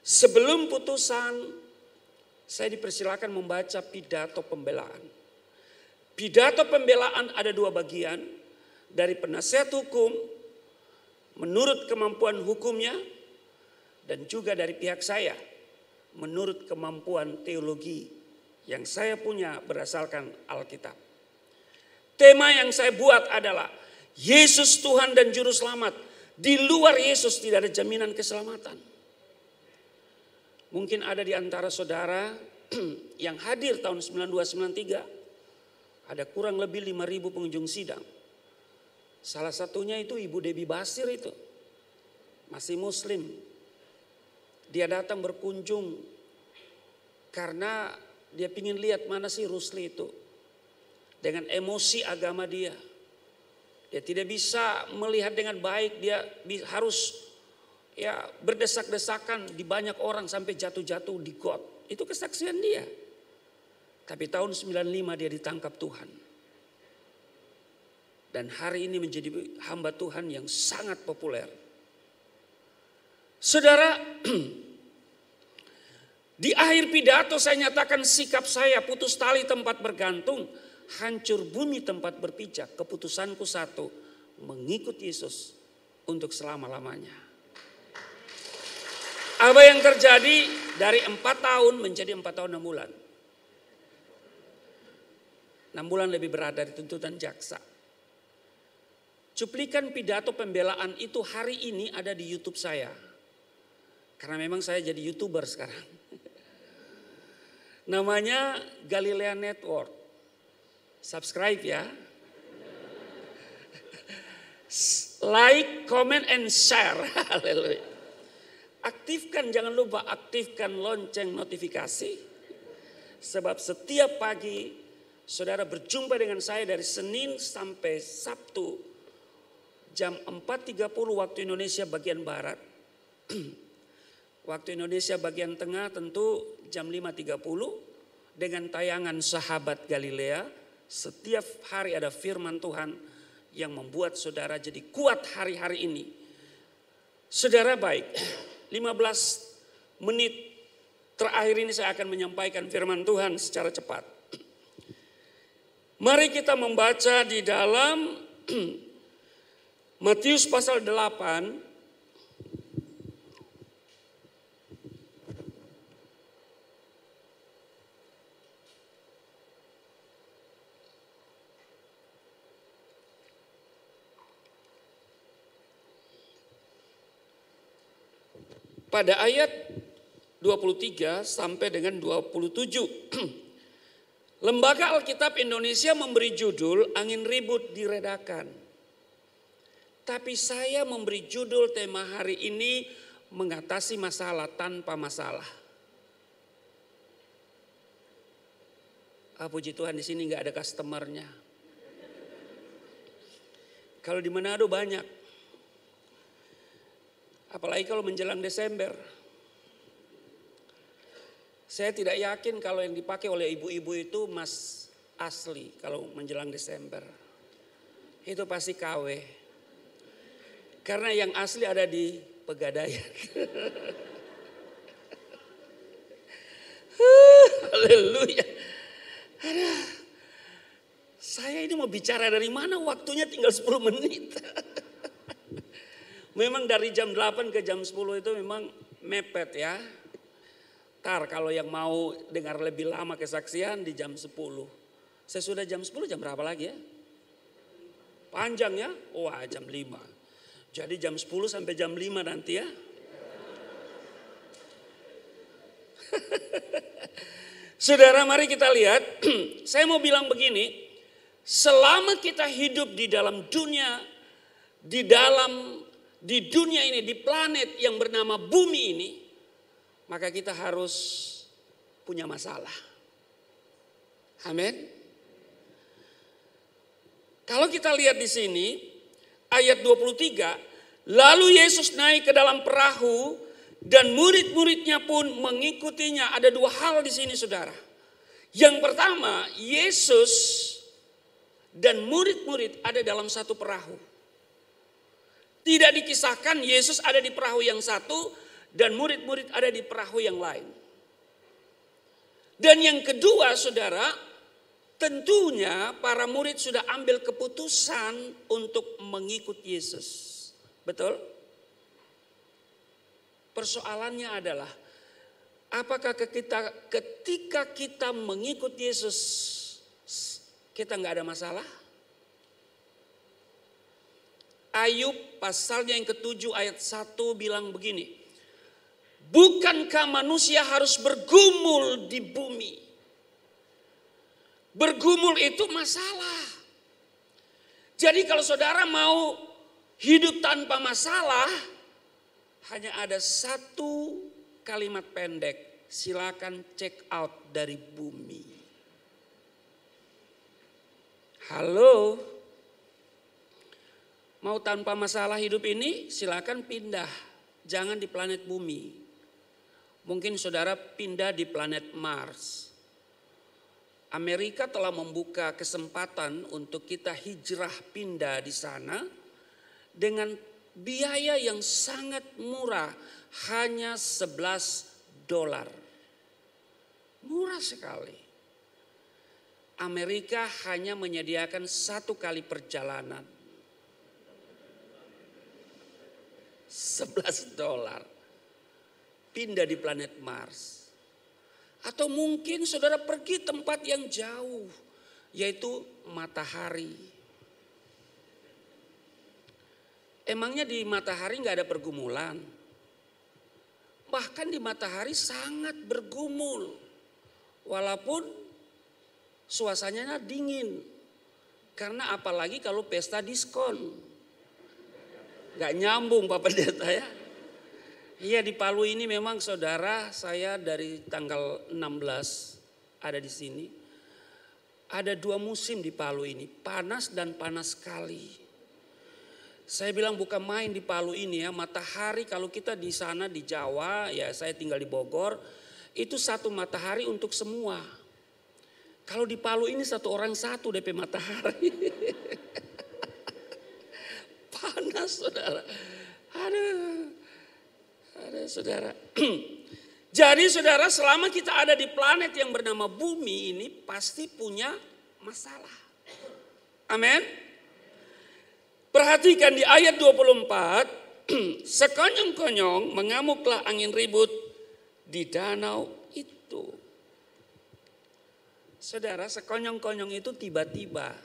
Sebelum putusan, saya dipersilakan membaca pidato pembelaan. Pidato pembelaan ada 2 bagian. Dari penasihat hukum, menurut kemampuan hukumnya, dan juga dari pihak saya, menurut kemampuan teologi yang saya punya berdasarkan Alkitab. Tema yang saya buat adalah Yesus Tuhan dan Juru Selamat. Di luar Yesus tidak ada jaminan keselamatan. Mungkin ada di antara saudara yang hadir tahun 92-93. Ada kurang lebih 5.000 pengunjung sidang. Salah satunya itu Ibu Debbie Basir itu. Masih Muslim. Dia datang berkunjung karena dia ingin lihat mana sih Rusli itu. Dengan emosi agama dia. Dia tidak bisa melihat dengan baik. Dia harus berdesak-desakan di banyak orang sampai jatuh-jatuh di got. Itu kesaksian dia. Tapi tahun 95 dia ditangkap Tuhan. Dan hari ini menjadi hamba Tuhan yang sangat populer. Saudara, di akhir pidato saya nyatakan sikap saya putus tali tempat bergantung, hancur bumi tempat berpijak. Keputusanku satu, mengikut Yesus untuk selama-lamanya. Apa yang terjadi dari 4 tahun menjadi 4 tahun 6 bulan. 6 bulan lebih berat dari tuntutan jaksa. Cuplikan pidato pembelaan itu hari ini ada di YouTube saya. Karena memang saya jadi YouTuber sekarang. Namanya Galilea Network. Subscribe ya. Like, comment, and share. Haleluya. Aktifkan, jangan lupa aktifkan lonceng notifikasi. Sebab setiap pagi saudara berjumpa dengan saya dari Senin sampai Sabtu. Jam 4.30 waktu Indonesia bagian Barat. Waktu Indonesia bagian tengah tentu jam 5.30 dengan tayangan Sahabat Galilea. Setiap hari ada firman Tuhan yang membuat saudara jadi kuat hari-hari ini. Saudara baik, 15 menit terakhir ini saya akan menyampaikan firman Tuhan secara cepat. Mari kita membaca di dalam Matius pasal 8. Pada ayat 23 sampai dengan 27. Lembaga Alkitab Indonesia memberi judul Angin Ribut Diredakan. Tapi saya memberi judul tema hari ini Mengatasi Masalah Tanpa Masalah. Puji Tuhan di sini nggak ada customernya. Kalau di Manado banyak. Apalagi kalau menjelang Desember. Saya tidak yakin kalau yang dipakai oleh ibu-ibu itu emas asli kalau menjelang Desember. Itu pasti KW. Karena yang asli ada di Pegadaian. Haleluya. Saya ini mau bicara dari mana, waktunya tinggal 10 menit. Memang dari jam 8 ke jam 10 itu memang mepet ya. Ntar kalau yang mau dengar lebih lama kesaksian di jam 10. Saya sudah jam 10, jam berapa lagi ya? Panjang ya? Wah, jam 5. Jadi jam 10 sampai jam 5 nanti ya. Saudara, mari kita lihat. Saya mau bilang begini. Selama kita hidup di dalam dunia, di dunia ini, di planet yang bernama bumi ini, maka kita harus punya masalah. Amin. Kalau kita lihat di sini, ayat 23, lalu Yesus naik ke dalam perahu dan murid-muridnya pun mengikutinya. Ada 2 hal di sini saudara. Yang pertama, Yesus dan murid-murid ada dalam satu perahu. Tidak dikisahkan Yesus ada di perahu yang satu dan murid-murid ada di perahu yang lain. Dan yang kedua saudara, tentunya para murid sudah ambil keputusan untuk mengikut Yesus. Betul? Persoalannya adalah Apakah ketika kita mengikut Yesus, kita nggak ada masalah? Ayub pasalnya yang ke-7 ayat 1 bilang begini. Bukankah manusia harus bergumul di bumi? Bergumul itu masalah. Jadi kalau saudara mau hidup tanpa masalah, hanya ada satu kalimat pendek. Silakan check out dari bumi. Halo? Mau tanpa masalah hidup ini, silakan pindah. Jangan di planet bumi. Mungkin saudara pindah di planet Mars. Amerika telah membuka kesempatan untuk kita hijrah pindah di sana dengan biaya yang sangat murah, hanya $11. Murah sekali. Amerika hanya menyediakan 1 kali perjalanan. $11. Pindah di planet Mars. Atau mungkin saudara pergi tempat yang jauh, yaitu matahari. Emangnya di matahari gak ada pergumulan? Bahkan di matahari sangat bergumul. Walaupun suasananya dingin. Karena apalagi kalau pesta diskon. Gak nyambung Pak Pendeta ya. Iya di Palu ini memang saudara, saya dari tanggal 16 ada di sini. Ada 2 musim di Palu ini, panas dan panas sekali. Saya bilang bukan main di Palu ini ya, matahari kalau kita di sana di Jawa, ya saya tinggal di Bogor, itu satu matahari untuk semua. Kalau di Palu ini 1 orang 1 DP matahari. Panas saudara, aduh. Ada saudara. Jadi saudara, selama kita ada di planet yang bernama bumi ini pasti punya masalah. Amin. Perhatikan di ayat 24, sekonyong-konyong mengamuklah angin ribut di danau itu. Saudara, sekonyong-konyong itu tiba-tiba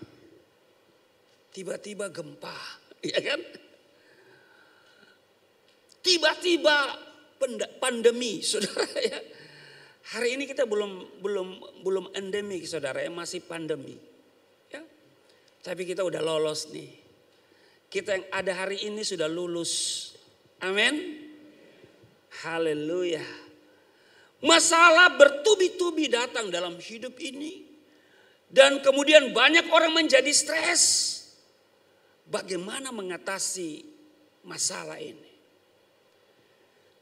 gempa, ya kan? Tiba-tiba pandemi, saudara ya. Hari ini kita belum endemik, saudara ya, masih pandemi. Ya. Tapi kita udah lolos nih. Kita yang ada hari ini sudah lulus. Amin. Haleluya. Masalah bertubi-tubi datang dalam hidup ini. Dan kemudian banyak orang menjadi stres. Bagaimana mengatasi masalah ini?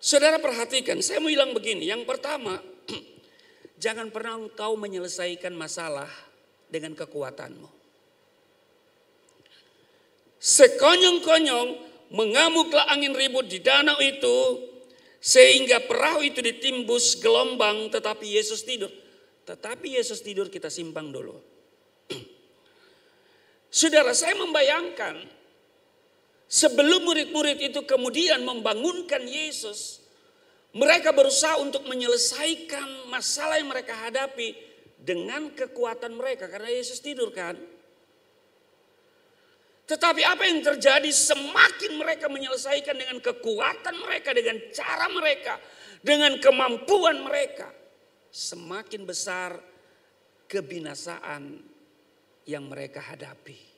Saudara perhatikan, saya mau bilang begini. Yang pertama, jangan pernah engkau menyelesaikan masalah dengan kekuatanmu. Sekonyong-konyong mengamuklah angin ribut di danau itu, sehingga perahu itu ditimbus gelombang, tetapi Yesus tidur. Tetapi Yesus tidur kita simpang dulu. Saudara, saya membayangkan sebelum murid-murid itu kemudian membangunkan Yesus, mereka berusaha untuk menyelesaikan masalah yang mereka hadapi dengan kekuatan mereka karena Yesus tidur kan. Tetapi apa yang terjadi, semakin mereka menyelesaikan dengan kekuatan mereka, dengan cara mereka, dengan kemampuan mereka, semakin besar kebinasaan yang mereka hadapi.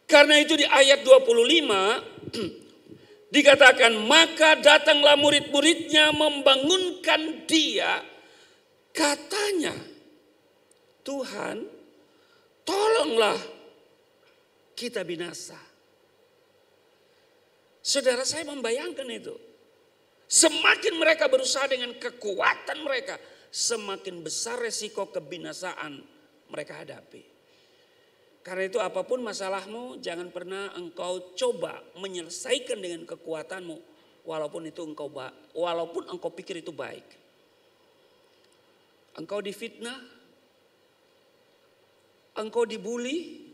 Karena itu di ayat 25 dikatakan, maka datanglah murid-muridnya membangunkan dia. Katanya, Tuhan tolonglah kita binasa. Saudara, saya membayangkan itu. Semakin mereka berusaha dengan kekuatan mereka, semakin besar resiko kebinasaan mereka hadapi. Karena itu apapun masalahmu, jangan pernah engkau coba menyelesaikan dengan kekuatanmu, walaupun engkau pikir itu baik. Engkau difitnah, engkau dibully,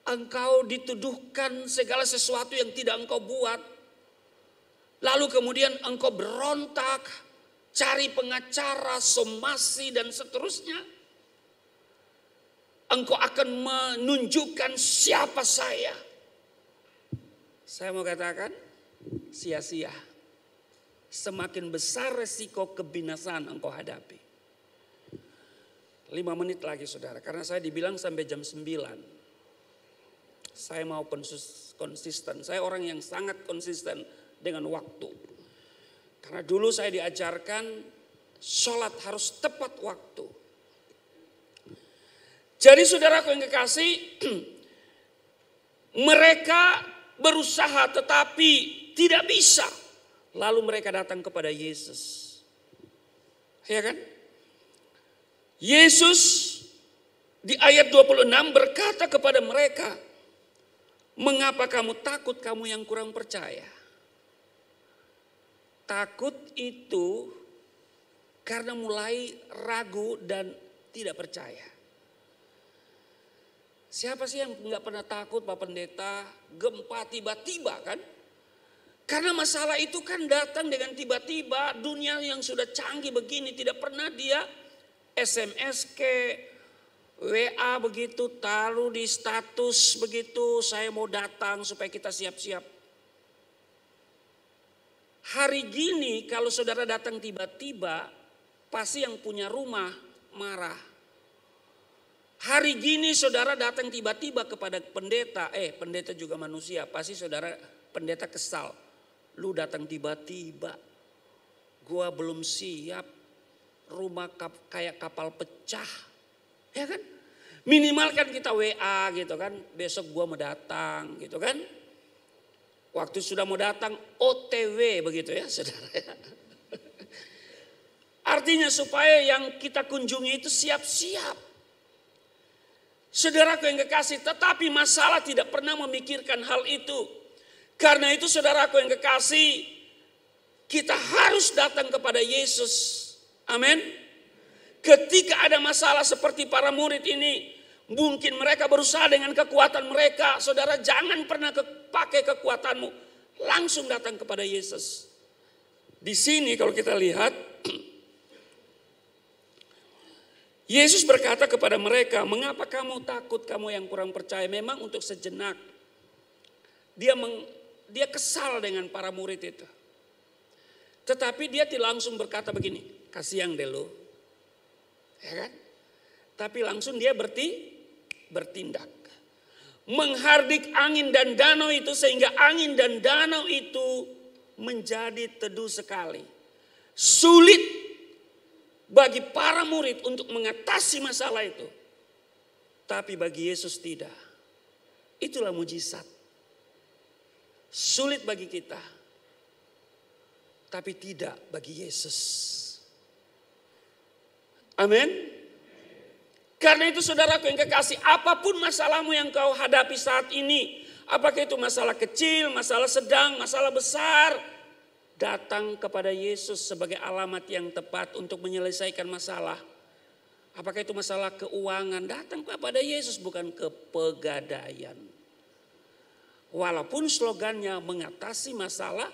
engkau dituduhkan segala sesuatu yang tidak engkau buat. Lalu kemudian engkau berontak, cari pengacara, somasi dan seterusnya. Engkau akan menunjukkan siapa saya. Saya mau katakan sia-sia. Semakin besar resiko kebinasaan engkau hadapi. 5 menit lagi saudara, karena saya dibilang sampai jam 9. Saya mau konsisten, saya orang yang sangat konsisten dengan waktu. Karena dulu saya diajarkan sholat harus tepat waktu. Jadi saudaraku yang kekasih, mereka berusaha tetapi tidak bisa. Lalu mereka datang kepada Yesus. Ya kan? Yesus di ayat 26 berkata kepada mereka, mengapa kamu takut, kamu yang kurang percaya? Takut itu karena mulai ragu dan tidak percaya. Siapa sih yang nggak pernah takut Pak Pendeta, gempa tiba-tiba kan? Karena masalah itu kan datang dengan tiba-tiba, dunia yang sudah canggih begini tidak pernah dia SMS ke WA begitu, taruh di status begitu, saya mau datang supaya kita siap-siap. Hari gini kalau saudara datang tiba-tiba, pasti yang punya rumah marah. Hari gini saudara datang tiba-tiba kepada pendeta, pendeta juga manusia, pasti saudara pendeta kesal. Lu datang tiba-tiba, gua belum siap, rumah kayak kapal pecah, ya kan? Minimal kan kita WA gitu kan, besok gua mau datang gitu kan. Waktu sudah mau datang OTW begitu ya saudara. Artinya supaya yang kita kunjungi itu siap-siap. Saudaraku yang kekasih, tetapi masalah tidak pernah memikirkan hal itu. Karena itu saudaraku yang kekasih, kita harus datang kepada Yesus. Amin. Ketika ada masalah seperti para murid ini, mungkin mereka berusaha dengan kekuatan mereka. Saudara jangan pernah pakai kekuatanmu. Langsung datang kepada Yesus. Di sini kalau kita lihat, Yesus berkata kepada mereka, mengapa kamu takut, kamu yang kurang percaya? Memang untuk sejenak. Dia kesal dengan para murid itu. Tetapi dia tidak langsung berkata begini, kasihan deh lo. Ya kan? Tapi langsung dia bertindak. Menghardik angin dan danau itu sehingga angin dan danau itu menjadi teduh sekali. Sulit bagi para murid untuk mengatasi masalah itu. Tapi bagi Yesus tidak. Itulah mujizat. Sulit bagi kita, tapi tidak bagi Yesus. Amin. Karena itu saudaraku yang kekasih, apapun masalahmu yang kau hadapi saat ini, apakah itu masalah kecil, masalah sedang, masalah besar, datang kepada Yesus sebagai alamat yang tepat untuk menyelesaikan masalah. Apakah itu masalah keuangan, datang kepada Yesus, bukan ke pegadaian. Walaupun slogannya mengatasi masalah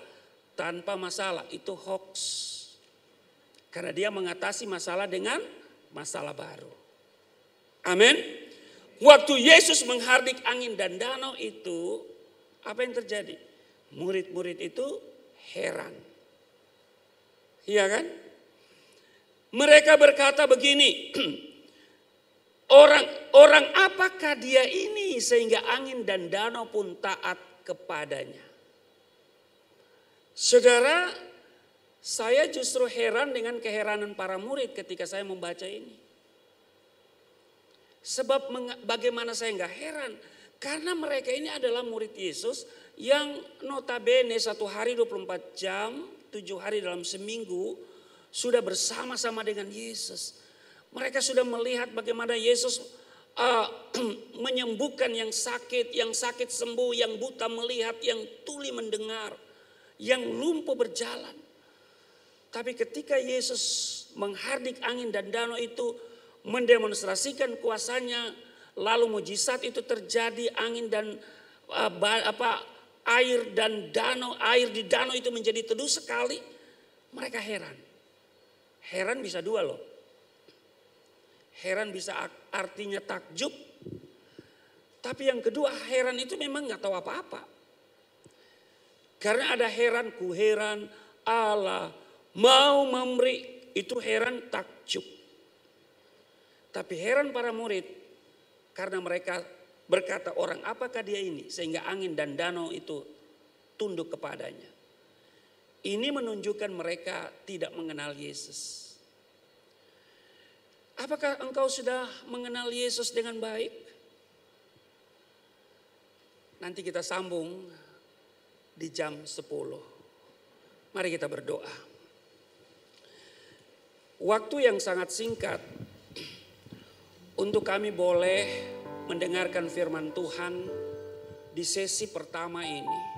tanpa masalah, itu hoax. Karena dia mengatasi masalah dengan masalah baru. Amin. Waktu Yesus menghardik angin dan danau itu, apa yang terjadi? Murid-murid itu heran. Iya kan? Mereka berkata begini, Orang apakah dia ini sehingga angin dan danau pun taat kepadanya. Saudara, saya justru heran dengan keheranan para murid ketika saya membaca ini. Sebab bagaimana saya enggak heran? Karena mereka ini adalah murid Yesus yang notabene 1 hari 24 jam, 7 hari dalam seminggu sudah bersama-sama dengan Yesus. Mereka sudah melihat bagaimana Yesus menyembuhkan yang sakit sembuh, yang buta melihat, yang tuli mendengar, yang lumpuh berjalan. Tapi ketika Yesus menghardik angin dan danau itu, mendemonstrasikan kuasanya, lalu mujizat itu terjadi, angin dan air di danau itu menjadi teduh sekali, mereka heran. Heran bisa dua loh. Heran bisa artinya takjub. Tapi yang kedua, heran itu memang nggak tahu apa-apa. Karena ada heran, ku heran, Allah mau memberi, itu heran takjub. Tapi heran para murid, karena mereka berkata, orang apakah dia ini? Sehingga angin dan danau itu tunduk kepadanya. Ini menunjukkan mereka tidak mengenal Yesus. Apakah engkau sudah mengenal Yesus dengan baik? Nanti kita sambung di jam 10. Mari kita berdoa. Waktu yang sangat singkat untuk kami boleh mendengarkan firman Tuhan di sesi pertama ini.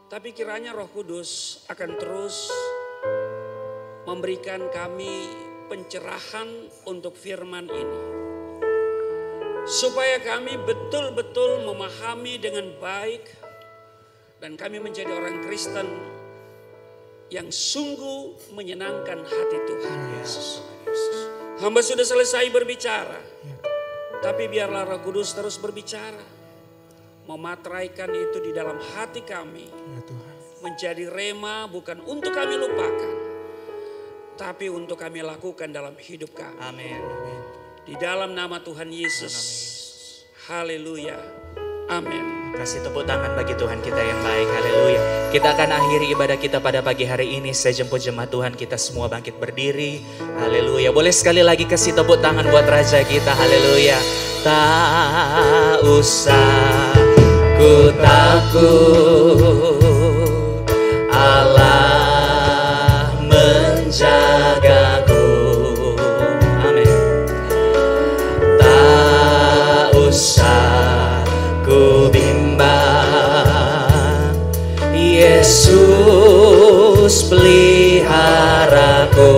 Tapi kiranya Roh Kudus akan terus memberikan kami pencerahan untuk firman ini. Supaya kami betul-betul memahami dengan baik dan kami menjadi orang Kristen yang sungguh menyenangkan hati Tuhan Yesus. Hamba sudah selesai berbicara, tapi biarlah Roh Kudus terus berbicara, memateraikan itu di dalam hati kami, menjadi rema bukan untuk kami lupakan, tapi untuk kami lakukan dalam hidup kami. Amin. Di dalam nama Tuhan Yesus. Haleluya. Amin. Kasih tepuk tangan bagi Tuhan kita yang baik. Haleluya. Kita akan akhiri ibadah kita pada pagi hari ini. Saya jemput jemaat Tuhan kita semua bangkit berdiri. Haleluya. Boleh sekali lagi kasih tepuk tangan buat Raja kita. Haleluya. Tak usah ku takut, Allah menjagaku. Usah ku bimbang, Yesus peliharaku.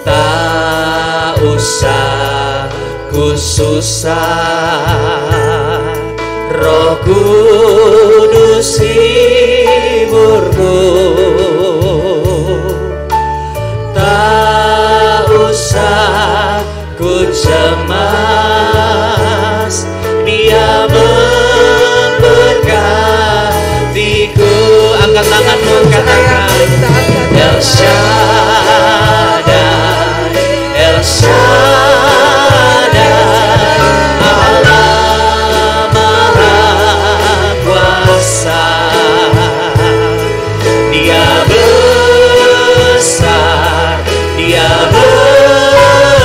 Tak usah ku susah, Roh Kudus hiburku. Tak usah ku cemas, Dia memberkatiku. Angkat tanganmu, katakan El Shaddai, El Shaddai, Allah Maha Kuasa. Dia besar, Dia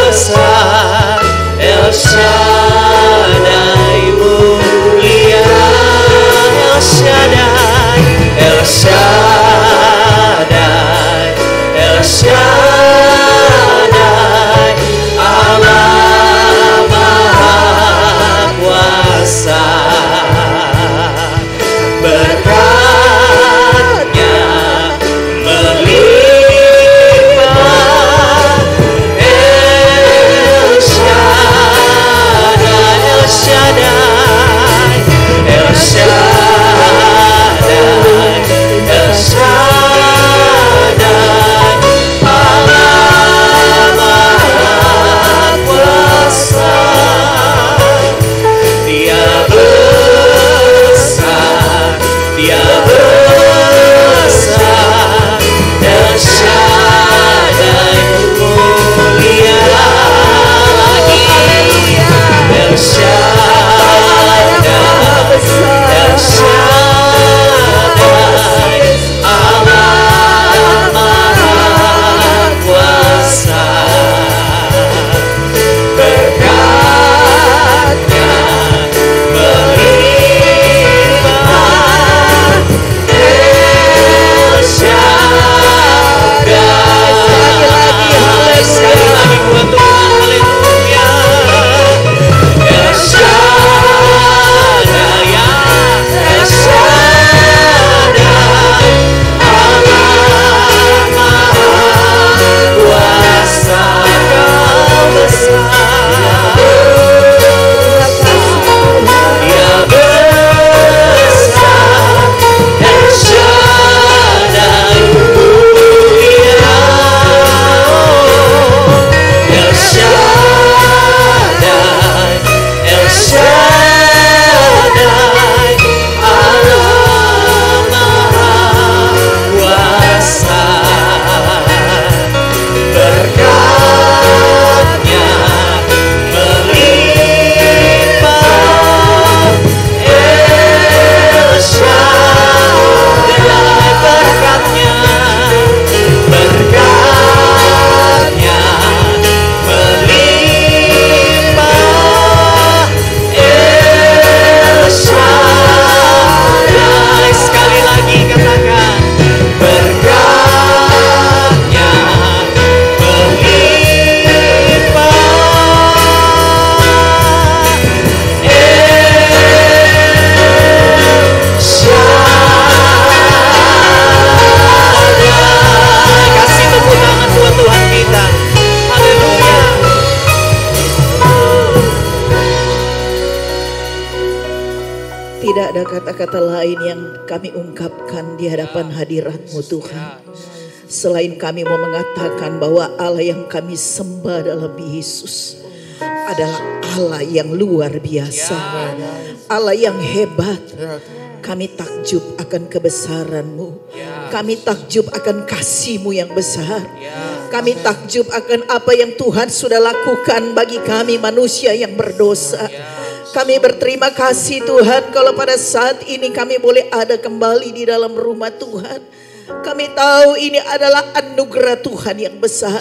besar, El Shaddai mulia, El Shaddai, El Shaddai, El Shaddai. tidak ada kata-kata lain yang kami ungkapkan di hadapan hadirat-Mu Tuhan. Selain kami mau mengatakan bahwa Allah yang kami sembah dalam Yesus adalah Allah yang luar biasa. Allah yang hebat. Kami takjub akan kebesaran-Mu. Kami takjub akan kasih-Mu yang besar. Kami takjub akan apa yang Tuhan sudah lakukan bagi kami manusia yang berdosa. Kami berterima kasih Tuhan kalau pada saat ini kami boleh ada kembali di dalam rumah Tuhan. Kami tahu ini adalah anugerah Tuhan yang besar,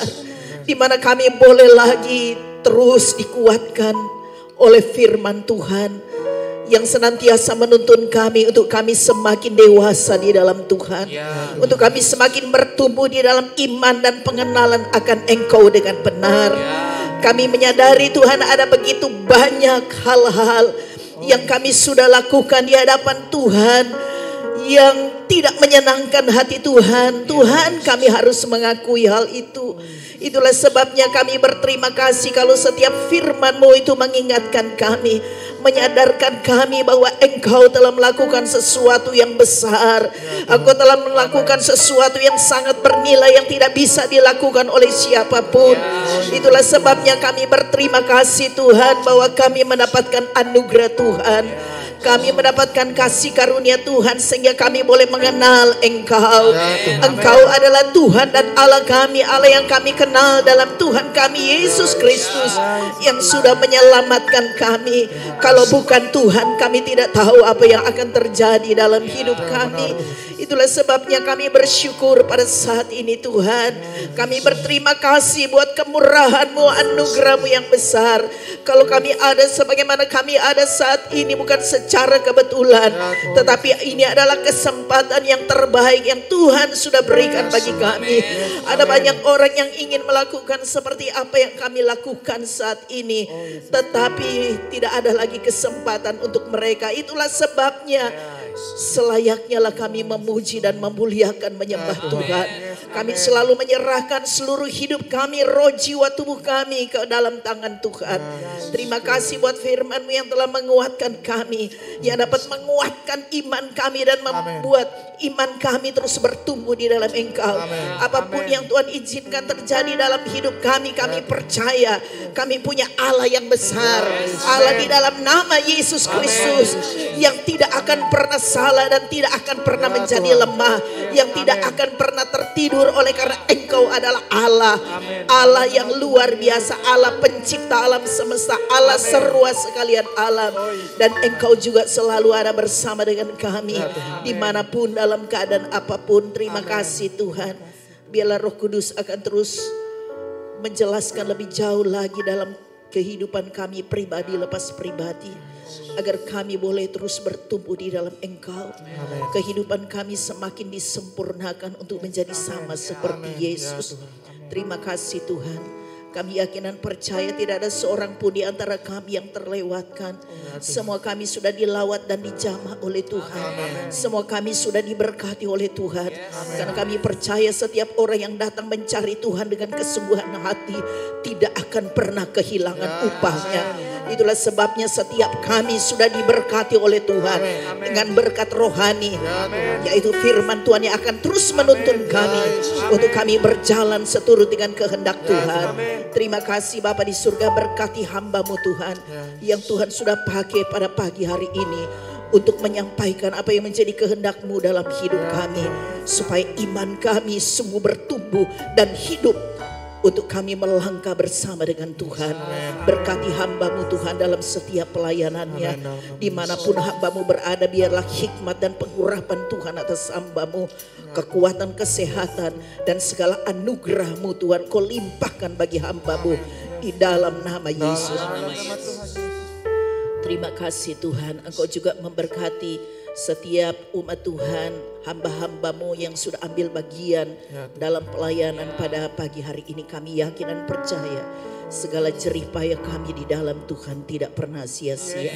di mana kami boleh lagi terus dikuatkan oleh firman Tuhan yang senantiasa menuntun kami untuk kami semakin dewasa di dalam Tuhan, untuk kami semakin bertumbuh di dalam iman dan pengenalan akan Engkau dengan benar. Kami menyadari Tuhan ada begitu banyak hal-hal yang kami sudah lakukan di hadapan Tuhan yang tidak menyenangkan hati Tuhan. Tuhan, kami harus mengakui hal itu. Itulah sebabnya kami berterima kasih kalau setiap firman-Mu itu mengingatkan kami, menyadarkan kami bahwa Engkau telah melakukan sesuatu yang besar. Engkau telah melakukan sesuatu yang sangat bernilai yang tidak bisa dilakukan oleh siapapun. Itulah sebabnya kami berterima kasih Tuhan bahwa kami mendapatkan anugerah Tuhan. Kami mendapatkan kasih karunia Tuhan sehingga kami boleh mengenal Engkau. Engkau adalah Tuhan dan Allah kami, Allah yang kami kenal dalam Tuhan kami Yesus Kristus yang sudah menyelamatkan kami. Kalau bukan Tuhan, kami tidak tahu apa yang akan terjadi dalam hidup kami. Itulah sebabnya kami bersyukur pada saat ini Tuhan. Kami berterima kasih buat kemurahan-Mu, anugerah-Mu yang besar. Kalau kami ada sebagaimana kami ada saat ini bukan secara kebetulan, tetapi ini adalah kesempatan yang terbaik yang Tuhan sudah berikan bagi kami. Ada banyak orang yang ingin melakukan seperti apa yang kami lakukan saat ini, tetapi tidak ada lagi kesempatan untuk mereka. Itulah sebabnya selayaknya lah kami memuji dan memuliakan menyembah Tuhan. Kami selalu menyerahkan seluruh hidup kami, roh, jiwa, tubuh kami ke dalam tangan Tuhan. Terima kasih buat firman-Mu yang telah menguatkan kami, yang dapat menguatkan iman kami dan membuat iman kami terus bertumbuh di dalam Engkau. Apapun yang Tuhan izinkan terjadi dalam hidup kami, kami percaya kami punya Allah yang besar, Allah di dalam nama Yesus Kristus yang tidak akan pernah salah dan tidak akan pernah menjadi lemah, yang tidak akan pernah tertidur oleh karena Engkau adalah Allah, Allah yang luar biasa, Allah pencipta alam semesta, Allah seruas sekalian alam, dan Engkau juga selalu ada bersama dengan kami dimanapun dalam keadaan apapun. Terima kasih Tuhan. Biarlah Roh Kudus akan terus menjelaskan lebih jauh lagi dalam kehidupan kami pribadi lepas pribadi, agar kami boleh terus bertumbuh di dalam Engkau. Kehidupan kami semakin disempurnakan untuk menjadi sama seperti Yesus. Terima kasih Tuhan. Kami yakin dan percaya tidak ada seorang pun di antara kami yang terlewatkan. Semua kami sudah dilawat dan dijamah oleh Tuhan. Semua kami sudah diberkati oleh Tuhan. Karena kami percaya setiap orang yang datang mencari Tuhan dengan kesungguhan hati tidak akan pernah kehilangan upahnya. Itulah sebabnya setiap kami sudah diberkati oleh Tuhan dengan berkat rohani, yaitu firman Tuhan yang akan terus menuntun kami untuk kami berjalan seturut dengan kehendak Tuhan. Terima kasih Bapa di surga, berkati hamba-Mu Tuhan yang Tuhan sudah pakai pada pagi hari ini untuk menyampaikan apa yang menjadi kehendak-Mu dalam hidup kami, supaya iman kami sungguh bertumbuh dan hidup untuk kami melangkah bersama dengan Tuhan. Berkati hamba-Mu Tuhan dalam setiap pelayanannya. Dimanapun hamba-Mu berada, biarlah hikmat dan pengurapan Tuhan atas hamba-Mu, kekuatan, kesehatan, dan segala anugerah-Mu Tuhan Kau limpahkan bagi hamba-Mu di dalam nama Yesus. Terima kasih Tuhan, Engkau juga memberkati setiap umat Tuhan, hamba-hamba-Mu yang sudah ambil bagian dalam pelayanan pada pagi hari ini. Kami yakin dan percaya segala jerih payah kami di dalam Tuhan tidak pernah sia-sia.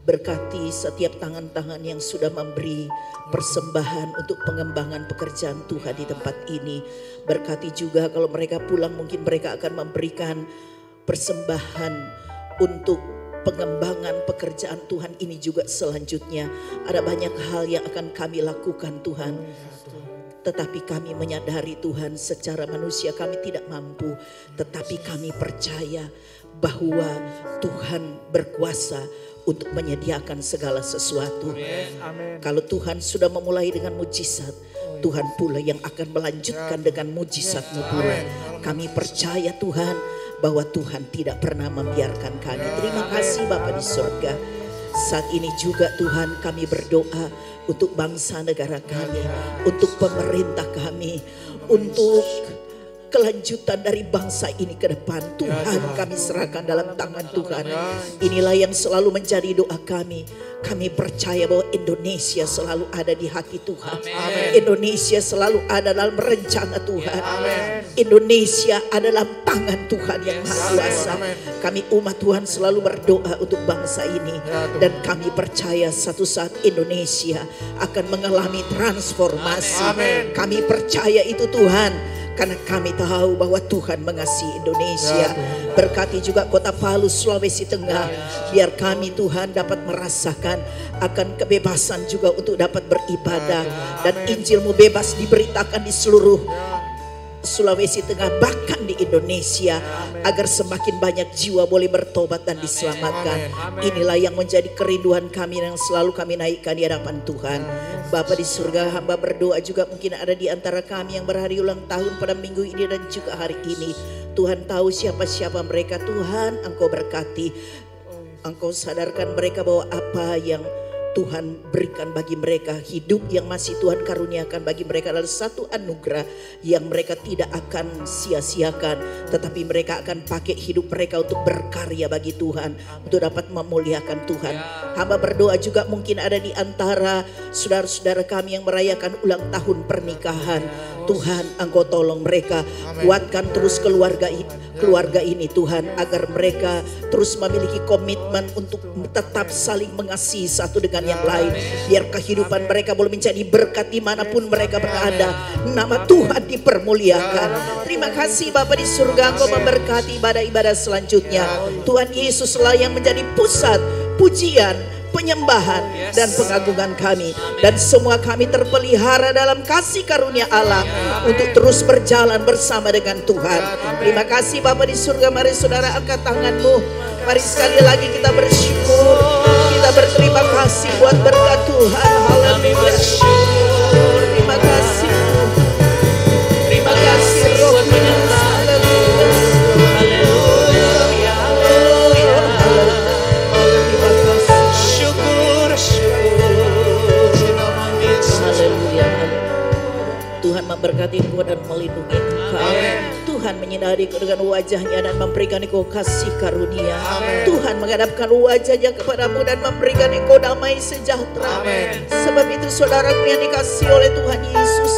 Berkati setiap tangan-tangan yang sudah memberi persembahan untuk pengembangan pekerjaan Tuhan di tempat ini. Berkati juga kalau mereka pulang, mungkin mereka akan memberikan persembahan untuk pengembangan pekerjaan Tuhan ini juga selanjutnya. Ada banyak hal yang akan kami lakukan Tuhan. Tetapi kami menyadari Tuhan, secara manusia kami tidak mampu. Tetapi kami percaya bahwa Tuhan berkuasa untuk menyediakan segala sesuatu. Amin. Kalau Tuhan sudah memulai dengan mujizat, Tuhan pula yang akan melanjutkan dengan mujizat-Mu pula. Kami percaya Tuhan bahwa Tuhan tidak pernah membiarkan kami. Terima kasih Bapa di surga. Saat ini juga Tuhan kami berdoa untuk bangsa negara kami, untuk pemerintah kami, untuk kelanjutan dari bangsa ini ke depan. Tuhan kami serahkan dalam tangan Tuhan. Inilah yang selalu menjadi doa kami. Kami percaya bahwa Indonesia selalu ada di hati Tuhan. Indonesia selalu ada dalam rencana Tuhan. Indonesia adalah tangan Tuhan yang maha kuasa. Kami umat Tuhan selalu berdoa untuk bangsa ini. Dan kami percaya satu saat Indonesia akan mengalami transformasi. Kami percaya itu Tuhan. Karena kami tahu bahwa Tuhan mengasihi Indonesia. Berkati juga kota Palu, Sulawesi Tengah. Biar kami Tuhan dapat merasakan akan kebebasan juga untuk dapat beribadah. Dan Injil-Mu bebas diberitakan di seluruh Sulawesi Tengah, bahkan di Indonesia, agar semakin banyak jiwa boleh bertobat dan diselamatkan. Inilah yang menjadi kerinduan kami yang selalu kami naikkan di hadapan Tuhan. Bapa di surga, hamba berdoa juga mungkin ada di antara kami yang berhari ulang tahun pada minggu ini dan juga hari ini. Tuhan tahu siapa-siapa mereka. Tuhan, Engkau berkati, Engkau sadarkan mereka bahwa apa yang Tuhan berikan bagi mereka, hidup yang masih Tuhan karuniakan bagi mereka adalah satu anugerah yang mereka tidak akan sia-siakan, tetapi mereka akan pakai hidup mereka untuk berkarya bagi Tuhan, untuk dapat memuliakan Tuhan. Hamba berdoa juga mungkin ada di antara saudara-saudara kami yang merayakan ulang tahun pernikahan. Tuhan, Engkau tolong mereka, kuatkan terus keluarga ini Tuhan, agar mereka terus memiliki komitmen untuk tetap saling mengasihi satu dengan yang lain. Biar kehidupan mereka boleh menjadi berkat dimanapun mereka berada. Nama Tuhan dipermuliakan. Terima kasih Bapa di surga, Engkau memberkati ibadah-ibadah selanjutnya. Tuhan Yesuslah yang menjadi pusat pujian, penyembahan dan pengagungan kami, dan semua kami terpelihara dalam kasih karunia Allah untuk terus berjalan bersama dengan Tuhan. Terima kasih Bapa di surga. Mari saudara angkat tanganmu. Mari sekali lagi kita bersyukur, kita berterima kasih buat berkat Tuhan. Haleluya. Terima kasih. Terima kasih Roh Kudus. Tuhan memberkati engkau dan melindungi engkau. Tuhan menyinari dengan wajahnya dan memberikan engkau kasih karunia. Tuhan menghadapkan wajahnya kepadamu dan memberikan engkau damai sejahtera. Sebab itu saudaraku yang dikasihi oleh Tuhan Yesus,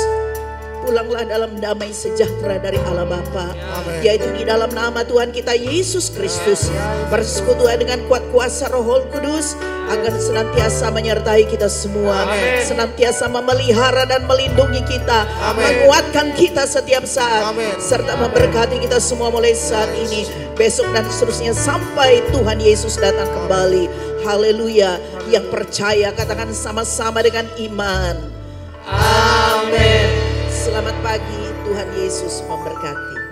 pulanglah dalam damai sejahtera dari Allah Bapa, yaitu di dalam nama Tuhan kita Yesus Kristus, bersekutuan dengan kuat kuasa Roh Kudus, agar senantiasa menyertai kita semua, senantiasa memelihara dan melindungi kita, menguatkan kita setiap saat, serta memberkati kita semua mulai saat ini, besok dan seterusnya sampai Tuhan Yesus datang kembali. Haleluya. Yang percaya katakan sama-sama dengan iman. Amin. Selamat pagi, Tuhan Yesus memberkati.